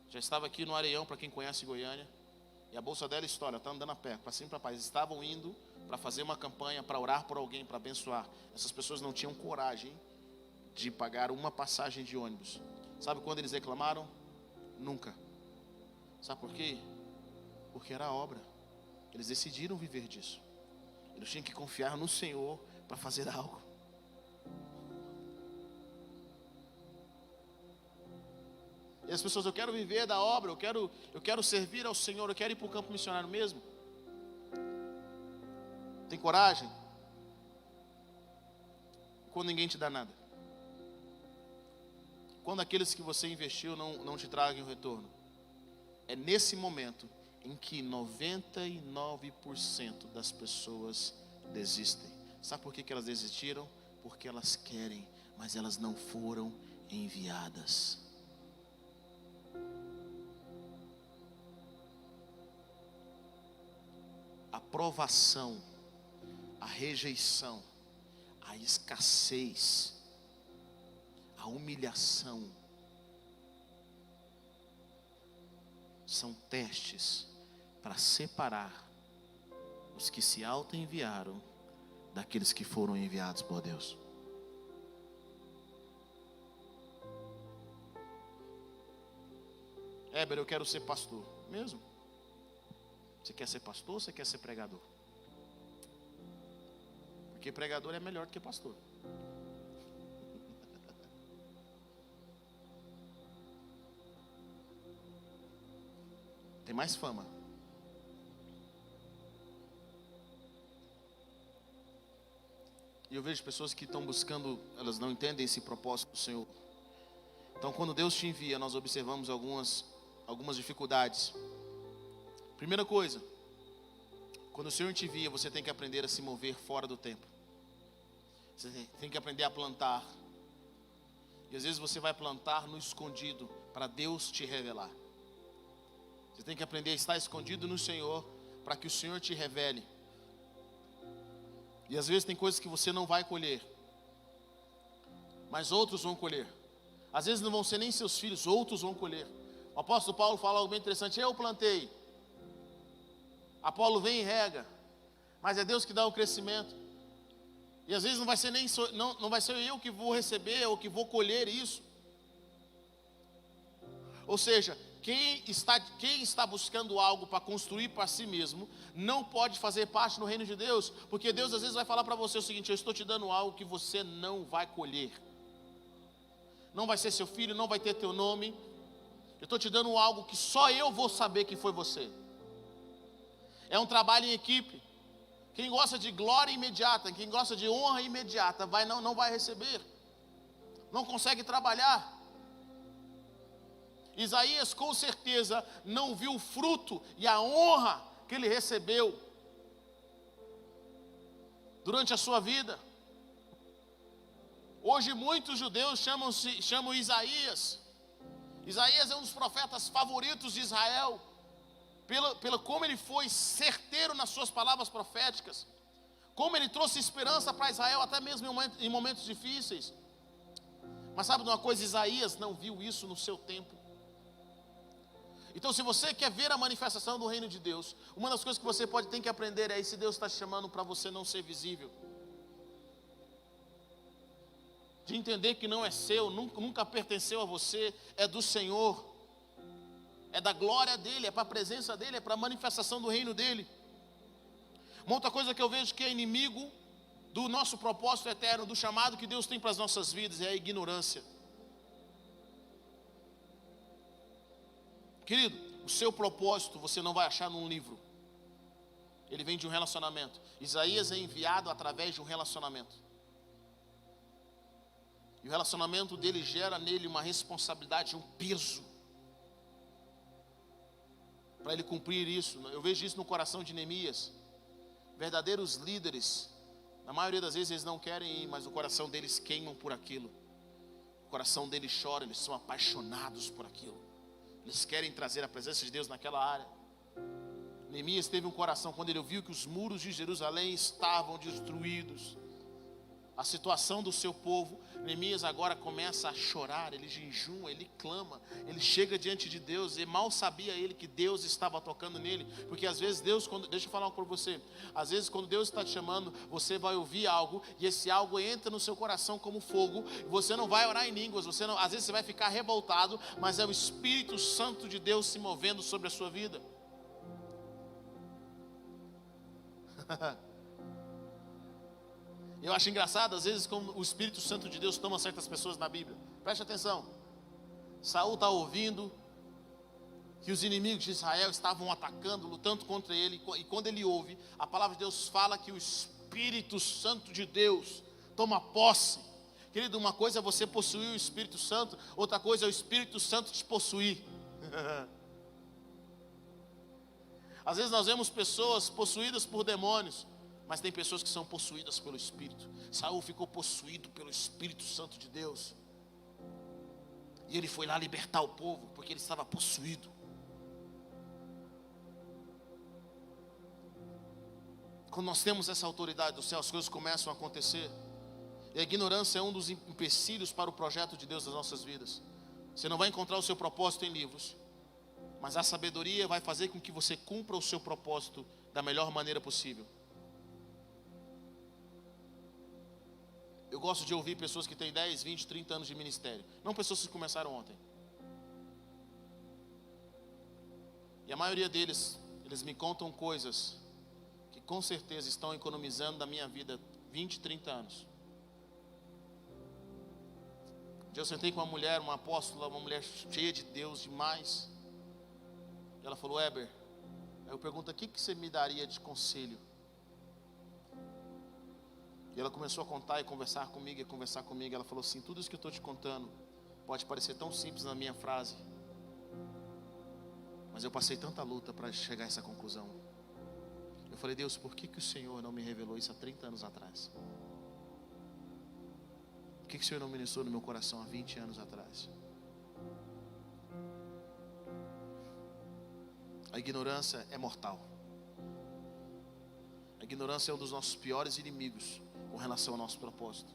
já estava aqui no Areião, para quem conhece Goiânia, e a bolsa dela estoura, ela está andando a pé, para cima e para baixo. Estavam indo para fazer uma campanha, para orar por alguém, para abençoar. Essas pessoas não tinham coragem de pagar uma passagem de ônibus. Sabe quando eles reclamaram? Nunca. Sabe por quê? Porque era a obra. Eles decidiram viver disso. Eles tinham que confiar no Senhor para fazer algo. E as pessoas, eu quero viver da obra, eu quero servir ao Senhor, eu quero ir para o campo missionário mesmo. Tem coragem? Quando ninguém te dá nada. Quando aqueles que você investiu não te tragam o retorno. É nesse momento em que 99% das pessoas desistem. Sabe por que elas desistiram? Porque elas querem, mas elas não foram enviadas. A provação, a rejeição, a escassez, a humilhação são testes para separar os que se auto-enviaram daqueles que foram enviados por Deus. Éber, eu quero ser pastor. Mesmo? Você quer ser pastor ou você quer ser pregador? Porque pregador é melhor do que pastor. Tem mais fama. E eu vejo pessoas que estão buscando, elas não entendem esse propósito do Senhor. Então, quando Deus te envia, nós observamos algumas dificuldades. Primeira coisa, quando o Senhor te envia, você tem que aprender a se mover fora do tempo. Você tem que aprender a plantar. E às vezes você vai plantar no escondido, para Deus te revelar. Você tem que aprender a estar escondido no Senhor, para que o Senhor te revele. E às vezes tem coisas que você não vai colher, mas outros vão colher. Às vezes não vão ser nem seus filhos, outros vão colher. O apóstolo Paulo fala algo bem interessante: eu plantei, Apolo vem e rega, mas é Deus que dá o crescimento. E às vezes não vai ser não vai ser eu que vou receber ou que vou colher isso. Ou seja, quem está buscando algo para construir para si mesmo, não pode fazer parte no reino de Deus, porque Deus às vezes vai falar para você o seguinte: eu estou te dando algo que você não vai colher. Não vai ser seu filho, não vai ter teu nome. Eu estou te dando algo que só eu vou saber que foi você. É um trabalho em equipe. Quem gosta de glória imediata, quem gosta de honra imediata, não vai receber. Não consegue trabalhar. Isaías com certeza não viu o fruto e a honra que ele recebeu durante a sua vida. Hoje muitos judeus chamam Isaías. Isaías é um dos profetas favoritos de Israel, pelo como ele foi certeiro nas suas palavras proféticas, como ele trouxe esperança para Israel, até mesmo em momentos difíceis. Mas sabe de uma coisa? Isaías não viu isso no seu tempo. Então, se você quer ver a manifestação do reino de Deus, uma das coisas que você tem que aprender é: se Deus está te chamando para você não ser visível, de entender que não é seu, nunca pertenceu a você, é do Senhor, é da glória dele, é para a presença dele, é para a manifestação do reino dele. Uma outra coisa que eu vejo que é inimigo do nosso propósito eterno, do chamado que Deus tem para as nossas vidas, é a ignorância. Querido, o seu propósito você não vai achar num livro. Ele vem de um relacionamento. Isaías é enviado através de um relacionamento. E o relacionamento dele gera nele uma responsabilidade, um peso, para ele cumprir isso. Eu vejo isso no coração de Neemias. Verdadeiros líderes, na maioria das vezes eles não querem ir, mas o coração deles queimam por aquilo. O coração deles chora, eles são apaixonados por aquilo. Eles querem trazer a presença de Deus naquela área. Neemias teve um coração, quando ele viu que os muros de Jerusalém estavam destruídos, a situação do seu povo, Neemias agora começa a chorar, ele jejuma, ele clama, ele chega diante de Deus, e mal sabia ele que Deus estava tocando nele, porque às vezes Deus, deixa eu falar uma coisa para você, às vezes quando Deus está te chamando, você vai ouvir algo, e esse algo entra no seu coração como fogo, você não vai orar em línguas, às vezes você vai ficar revoltado, mas é o Espírito Santo de Deus se movendo sobre a sua vida. Eu acho engraçado, às vezes, como o Espírito Santo de Deus toma certas pessoas na Bíblia. Preste atenção. Saul está ouvindo que os inimigos de Israel estavam atacando, lutando contra ele. E quando ele ouve, a palavra de Deus fala que o Espírito Santo de Deus toma posse. Querido, uma coisa é você possuir o Espírito Santo, outra coisa é o Espírito Santo te possuir. Às vezes nós vemos pessoas possuídas por demônios, mas tem pessoas que são possuídas pelo Espírito. Saul ficou possuído pelo Espírito Santo de Deus. E ele foi lá libertar o povo, porque ele estava possuído. Quando nós temos essa autoridade do céu, as coisas começam a acontecer. E a ignorância é um dos empecilhos para o projeto de Deus nas nossas vidas. Você não vai encontrar o seu propósito em livros, mas a sabedoria vai fazer com que você cumpra o seu propósito da melhor maneira possível. Eu gosto de ouvir pessoas que têm 10, 20, 30 anos de ministério. Não pessoas que começaram ontem. E a maioria deles, eles me contam coisas que com certeza estão economizando da minha vida 20, 30 anos. Um dia eu sentei com uma mulher, uma apóstola, uma mulher cheia de Deus demais. E ela falou: Heber, aí eu pergunto: o que você me daria de conselho? E ela começou a contar e conversar comigo, Ela falou assim: tudo isso que eu estou te contando pode parecer tão simples na minha frase, mas eu passei tanta luta para chegar a essa conclusão. Eu falei: Deus, por que o Senhor não me revelou isso há 30 anos atrás? Por que o Senhor não ministrou no meu coração há 20 anos atrás? A ignorância é mortal. A ignorância é um dos nossos piores inimigos com relação ao nosso propósito.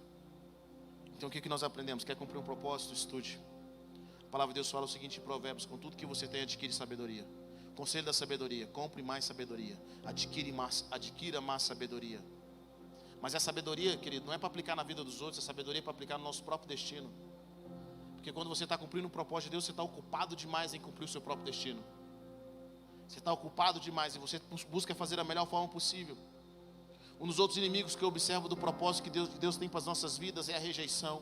Então o que nós aprendemos? Quer cumprir um propósito? Estude. A palavra de Deus fala o seguinte em Provérbios: com tudo que você tem, adquire sabedoria. Conselho da sabedoria: compre mais sabedoria. Adquira mais sabedoria. Mas a sabedoria, querido, não é para aplicar na vida dos outros, a sabedoria é para aplicar no nosso próprio destino. Porque quando você está cumprindo o propósito de Deus, você está ocupado demais em cumprir o seu próprio destino. Você está ocupado demais e você busca fazer da melhor forma possível. Um dos outros inimigos que eu observo do propósito que Deus tem para as nossas vidas é a rejeição.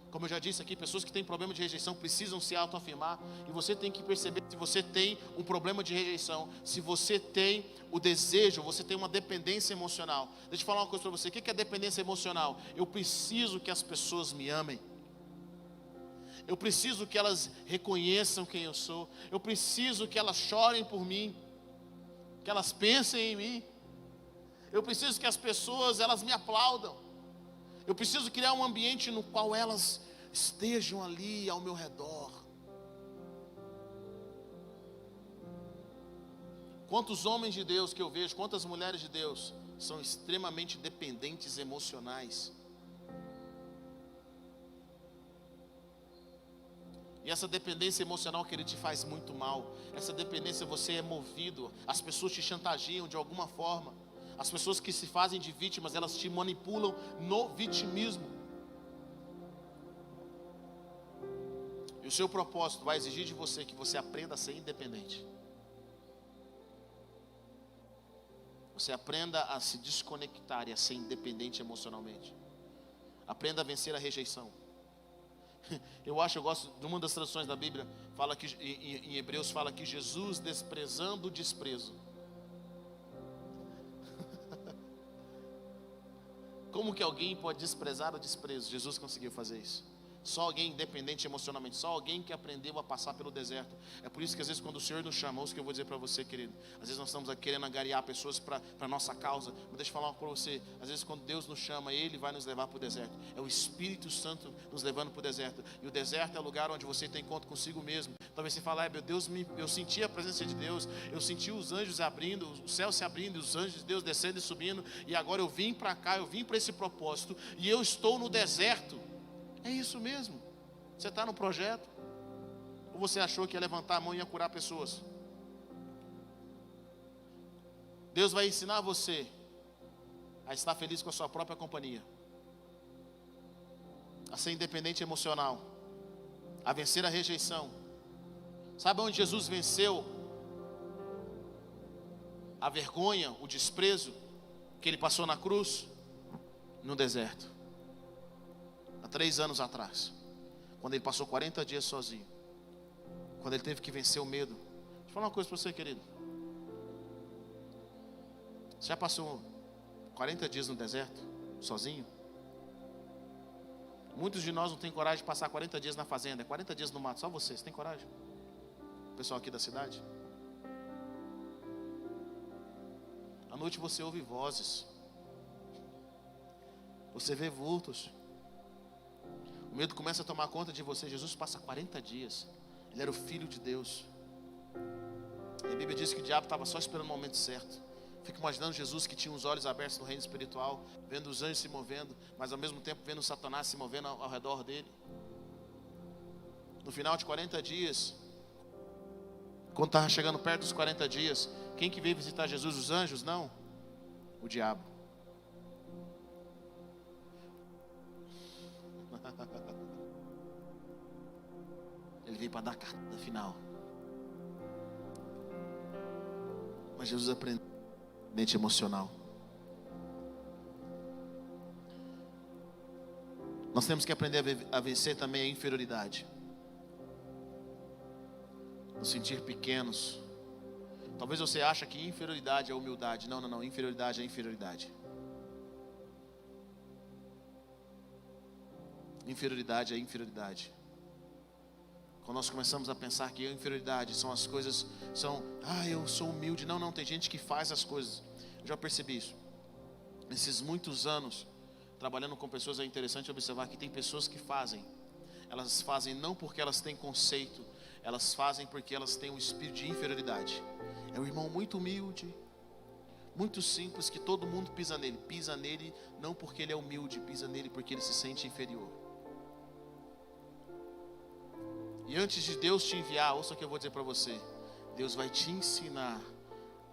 Como eu já disse aqui, pessoas que têm problema de rejeição precisam se autoafirmar. E você tem que perceber se você tem um problema de rejeição, se você tem o desejo, você tem uma dependência emocional. Deixa eu falar uma coisa para você: o que é dependência emocional? Eu preciso que as pessoas me amem. Eu preciso que elas reconheçam quem eu sou. Eu preciso que elas chorem por mim, que elas pensem em mim. Eu preciso que as pessoas, elas me aplaudam. Eu preciso criar um ambiente no qual elas estejam ali ao meu redor. Quantos homens de Deus que eu vejo, quantas mulheres de Deus são extremamente dependentes emocionais. E essa dependência emocional, que ele te faz muito mal. Essa dependência, você é movido. As pessoas te chantageiam de alguma forma. As pessoas que se fazem de vítimas, elas te manipulam no vitimismo. E o seu propósito vai exigir de você que você aprenda a ser independente. Você aprenda a se desconectar e a ser independente emocionalmente. Aprenda a vencer a rejeição. Eu gosto de uma das traduções da Bíblia, fala que em Hebreus fala que Jesus desprezando o desprezo. Como que alguém pode desprezar o desprezo? Jesus conseguiu fazer isso. Só alguém independente emocionalmente, só alguém que aprendeu a passar pelo deserto. É por isso que às vezes quando o Senhor nos chama, isso que eu vou dizer para você, querido, às vezes nós estamos aqui querendo angariar pessoas para a nossa causa, mas deixa eu falar para você, às vezes quando Deus nos chama, Ele vai nos levar para o deserto. É o Espírito Santo nos levando para o deserto. E o deserto é o lugar onde você tem encontro consigo mesmo. Talvez você fale, meu Deus, eu senti a presença de Deus, eu senti os anjos abrindo, o céu se abrindo, os anjos de Deus descendo e subindo, e agora eu vim para cá, eu vim para esse propósito, e eu estou no deserto. É isso mesmo. Você está no projeto? Ou você achou que ia levantar a mão e ia curar pessoas? Deus vai ensinar você a estar feliz com a sua própria companhia, a ser independente emocional, a vencer a rejeição. Sabe onde Jesus venceu a vergonha, o desprezo que Ele passou na cruz? No deserto. Há 3 anos atrás, quando ele passou 40 dias sozinho, quando ele teve que vencer o medo. Deixa eu falar uma coisa para você, querido. Você já passou 40 dias no deserto, sozinho? Muitos de nós não têm coragem de passar 40 dias na fazenda, 40 dias no mato, só você tem coragem? O pessoal aqui da cidade? À noite você ouve vozes, você vê vultos. O medo começa a tomar conta de você. Jesus passa 40 dias. Ele era o Filho de Deus. E a Bíblia diz que o diabo estava só esperando o momento certo. Fico imaginando Jesus que tinha os olhos abertos no reino espiritual, vendo os anjos se movendo, mas ao mesmo tempo vendo Satanás se movendo ao redor dele. No final de 40 dias, quando estava chegando perto dos 40 dias, quem que veio visitar Jesus? Os anjos? Não, o diabo. Ele veio para dar a cartada final. Mas Jesus aprendeu mente emocional. Nós temos que aprender a vencer também a inferioridade, nos sentir pequenos. Talvez você ache que inferioridade é humildade. Não, inferioridade é inferioridade. Inferioridade é inferioridade. Quando nós começamos a pensar que a inferioridade são as coisas, eu sou humilde. Não, tem gente que faz as coisas. Eu já percebi isso. Nesses muitos anos, trabalhando com pessoas, é interessante observar que tem pessoas que fazem. Elas fazem não porque elas têm conceito, elas fazem porque elas têm um espírito de inferioridade. É um irmão muito humilde, muito simples, que todo mundo pisa nele. Pisa nele não porque ele é humilde, pisa nele porque ele se sente inferior. E antes de Deus te enviar, ouça o que eu vou dizer para você. Deus vai te ensinar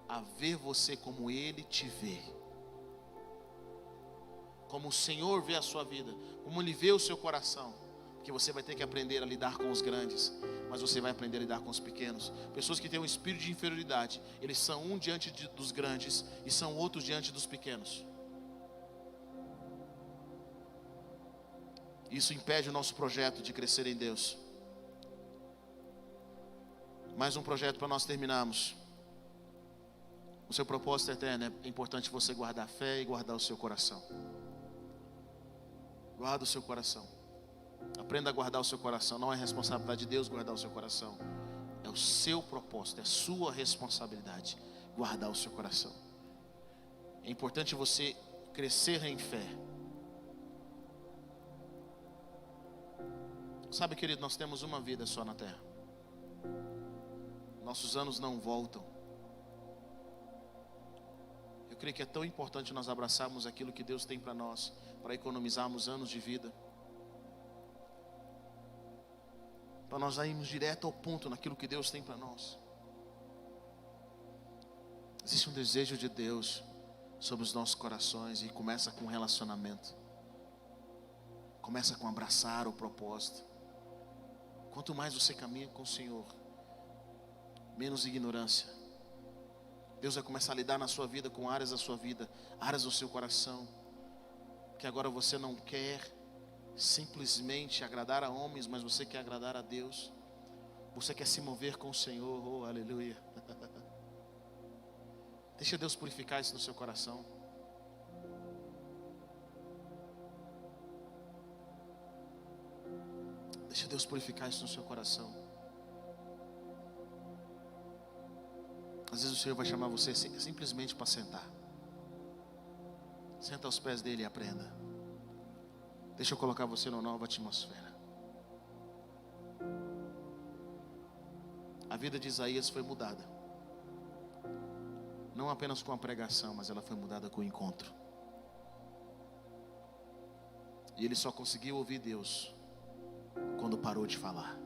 a ver você como Ele te vê. Como o Senhor vê a sua vida, como Ele vê o seu coração. Porque você vai ter que aprender a lidar com os grandes, mas você vai aprender a lidar com os pequenos. Pessoas que têm um espírito de inferioridade, eles são um diante dos grandes e são outros diante dos pequenos. Isso impede o nosso projeto de crescer em Deus. Mais um projeto para nós terminarmos. O seu propósito eterno, é importante você guardar a fé e guardar o seu coração. Guarda o seu coração. Aprenda a guardar o seu coração. Não é responsabilidade de Deus guardar o seu coração. É o seu propósito, é a sua responsabilidade guardar o seu coração. É importante você crescer em fé. Sabe, querido, nós temos uma vida só na terra. Nossos anos não voltam. Eu creio que é tão importante nós abraçarmos aquilo que Deus tem para nós, para economizarmos anos de vida, para nós irmos direto ao ponto naquilo que Deus tem para nós. Existe um desejo de Deus sobre os nossos corações, e começa com um relacionamento. Começa com abraçar o propósito. Quanto mais você caminha com o Senhor, menos ignorância. Deus vai começar a lidar na sua vida com áreas da sua vida, áreas do seu coração, que agora você não quer simplesmente agradar a homens, mas você quer agradar a Deus. Você quer se mover com o Senhor. Oh, aleluia. Deixa Deus purificar isso no seu coração. Deixa Deus purificar isso no seu coração. Às vezes o Senhor vai chamar você simplesmente para sentar. Senta aos pés dele e aprenda. Deixa eu colocar você numa nova atmosfera. A vida de Isaías foi mudada. Não apenas com a pregação, mas ela foi mudada com o encontro. E ele só conseguiu ouvir Deus quando parou de falar.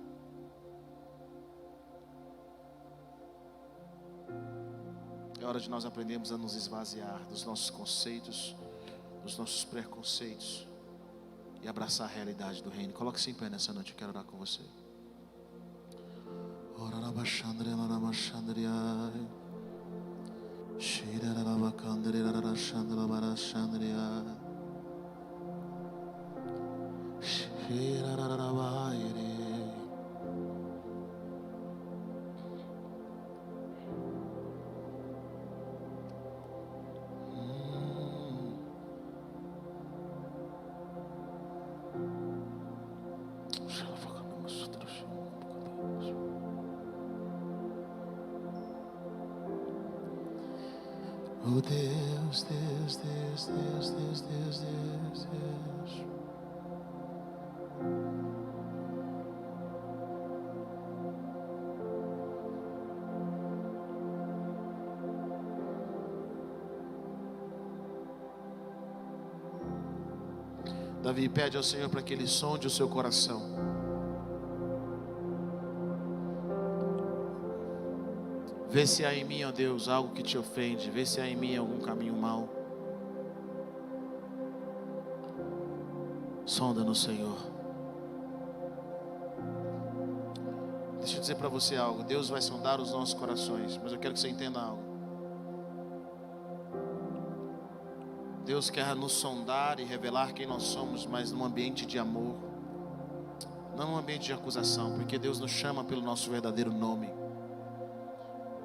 É hora de nós aprendermos a nos esvaziar dos nossos conceitos, dos nossos preconceitos, e abraçar a realidade do reino. Coloque-se em pé nessa noite, eu quero orar com você. Oh Deus, Deus, Deus, Deus, Deus, Deus, Deus, Deus. Davi pede ao Senhor para que Ele sonde o seu coração. Vê se há em mim, ó Deus, algo que te ofende. Vê se há em mim algum caminho mau. Sonda no Senhor. Deixa eu dizer para você algo. Deus vai sondar os nossos corações, mas eu quero que você entenda algo. Deus quer nos sondar e revelar quem nós somos, mas num ambiente de amor, não num ambiente de acusação, porque Deus nos chama pelo nosso verdadeiro nome.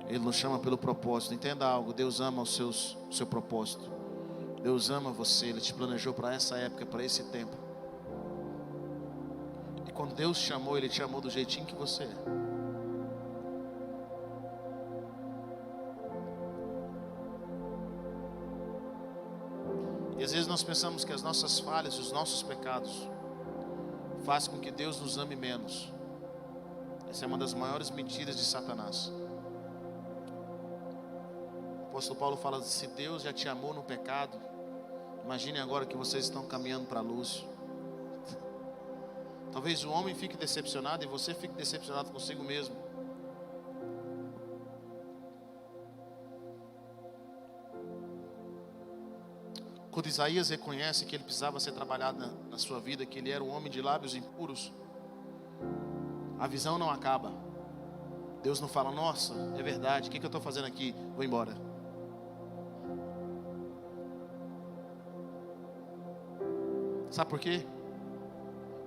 Ele nos chama pelo propósito. Entenda algo, Deus ama o seu propósito. Deus ama você, Ele te planejou para essa época, para esse tempo. E quando Deus te chamou, Ele te chamou do jeitinho que você é. E às vezes nós pensamos que as nossas falhas, os nossos pecados fazem com que Deus nos ame menos. Essa é uma das maiores mentiras de Satanás. O apóstolo Paulo fala: se Deus já te amou no pecado, imagine agora que vocês estão caminhando para a luz. Talvez o homem fique decepcionado e você fique decepcionado consigo mesmo. Quando Isaías reconhece que ele precisava ser trabalhado na sua vida, que ele era um homem de lábios impuros, a visão não acaba. Deus não fala: nossa, é verdade, o que eu estou fazendo aqui? Vou embora. Sabe por quê?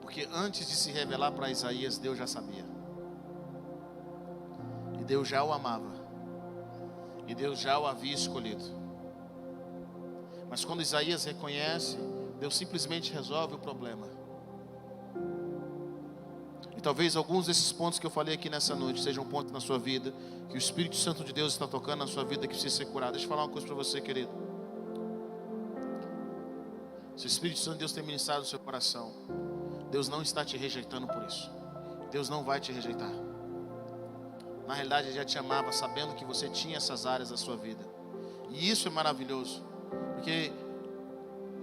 Porque antes de se revelar para Isaías, Deus já sabia. E Deus já o amava. E Deus já o havia escolhido. Mas quando Isaías reconhece, Deus simplesmente resolve o problema. E talvez alguns desses pontos que eu falei aqui nessa noite sejam pontos na sua vida, que o Espírito Santo de Deus está tocando na sua vida, que precisa ser curado. Deixa eu falar uma coisa para você, querido. Se o Espírito Santo de Deus tem ministrado no seu coração, Deus não está te rejeitando por isso. Deus não vai te rejeitar. Na realidade, Ele já te amava, sabendo que você tinha essas áreas da sua vida. E isso é maravilhoso, porque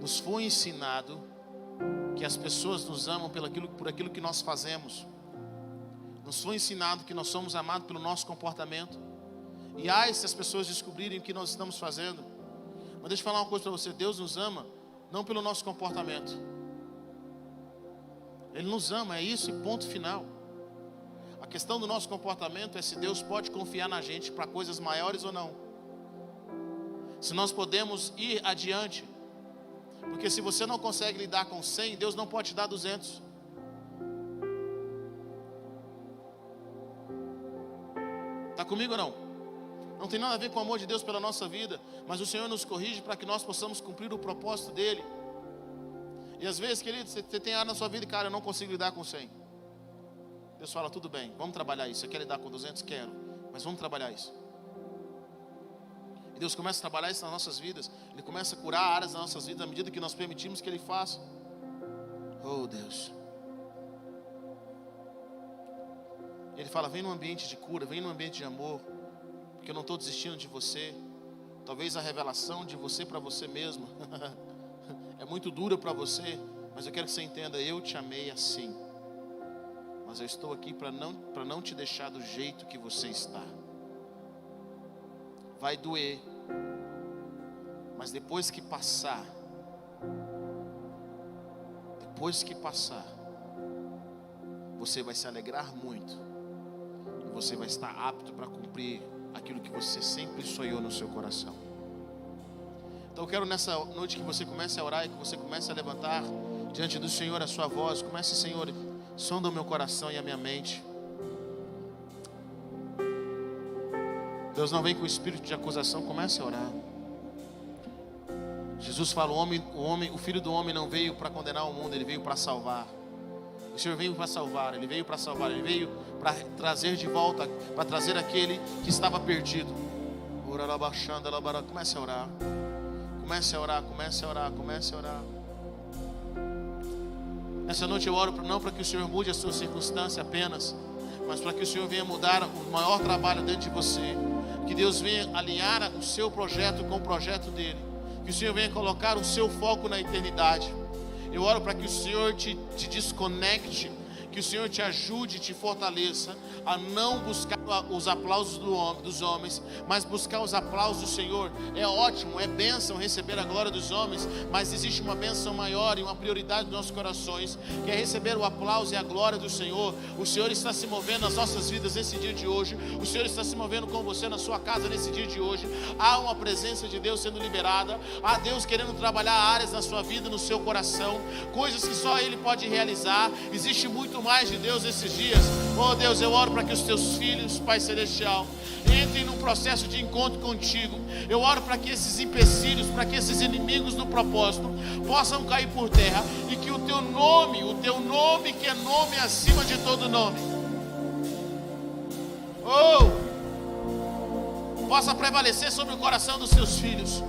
nos foi ensinado que as pessoas nos amam por aquilo que nós fazemos. Nos foi ensinado que nós somos amados pelo nosso comportamento. E ai, se as pessoas descobrirem o que nós estamos fazendo. Mas deixa eu falar uma coisa para você. Deus nos ama não pelo nosso comportamento. Ele nos ama, é isso e ponto final. A questão do nosso comportamento é se Deus pode confiar na gente para coisas maiores ou não. Se nós podemos ir adiante. Porque se você não consegue lidar com 100, Deus não pode te dar 200. Está comigo ou não? Não tem nada a ver com o amor de Deus pela nossa vida, mas o Senhor nos corrige para que nós possamos cumprir o propósito dEle. E às vezes, querido, você tem área na sua vida e, cara, eu não consigo lidar com 100. Deus fala, tudo bem, vamos trabalhar isso. Você quer lidar com 200? Quero, mas vamos trabalhar isso. E Deus começa a trabalhar isso nas nossas vidas. Ele começa a curar áreas das nossas vidas à medida que nós permitimos que Ele faça. Oh, Deus. Ele fala, vem num ambiente de cura, vem num ambiente de amor, porque eu não estou desistindo de você. Talvez a revelação de você para você mesmo é muito dura para você, mas eu quero que você entenda, eu te amei assim. Mas eu estou aqui para não te deixar do jeito que você está. Vai doer, mas depois que passar, você vai se alegrar muito. E você vai estar apto para cumprir aquilo que você sempre sonhou no seu coração. Então eu quero nessa noite que você comece a orar e que você comece a levantar diante do Senhor a sua voz. Comece, Senhor, sonda o meu coração e a minha mente. Deus não vem com espírito de acusação, comece a orar. Jesus fala, o Filho do Homem não veio para condenar o mundo, Ele veio para salvar. O Senhor veio para salvar, Ele veio para salvar, Ele veio para trazer de volta, para trazer aquele que estava perdido. Comece a orar. Comece a orar, comece a orar, comece a orar. Nessa noite eu oro não para que o Senhor mude a sua circunstância apenas, mas para que o Senhor venha mudar o maior trabalho dentro de você. Que Deus venha alinhar o seu projeto com o projeto dEle. Que o Senhor venha colocar o seu foco na eternidade. Eu oro para que o Senhor te desconecte, que o Senhor te ajude, te fortaleça a não buscar os aplausos dos homens, mas buscar os aplausos do Senhor. É ótimo, é bênção receber a glória dos homens, mas existe uma bênção maior e uma prioridade nos nossos corações, que é receber o aplauso e a glória do Senhor. O Senhor está se movendo nas nossas vidas nesse dia de hoje. O Senhor está se movendo com você na sua casa nesse dia de hoje. Há uma presença de Deus sendo liberada. Há Deus querendo trabalhar áreas na sua vida, no seu coração, coisas que só Ele pode realizar. Existe muito mais de Deus esses dias. Oh Deus, eu oro para que os teus filhos, Pai Celestial, entrem num processo de encontro contigo. Eu oro para que esses empecilhos, para que esses inimigos do propósito possam cair por terra, e que o teu nome que é nome acima de todo nome, possa prevalecer sobre o coração dos seus filhos.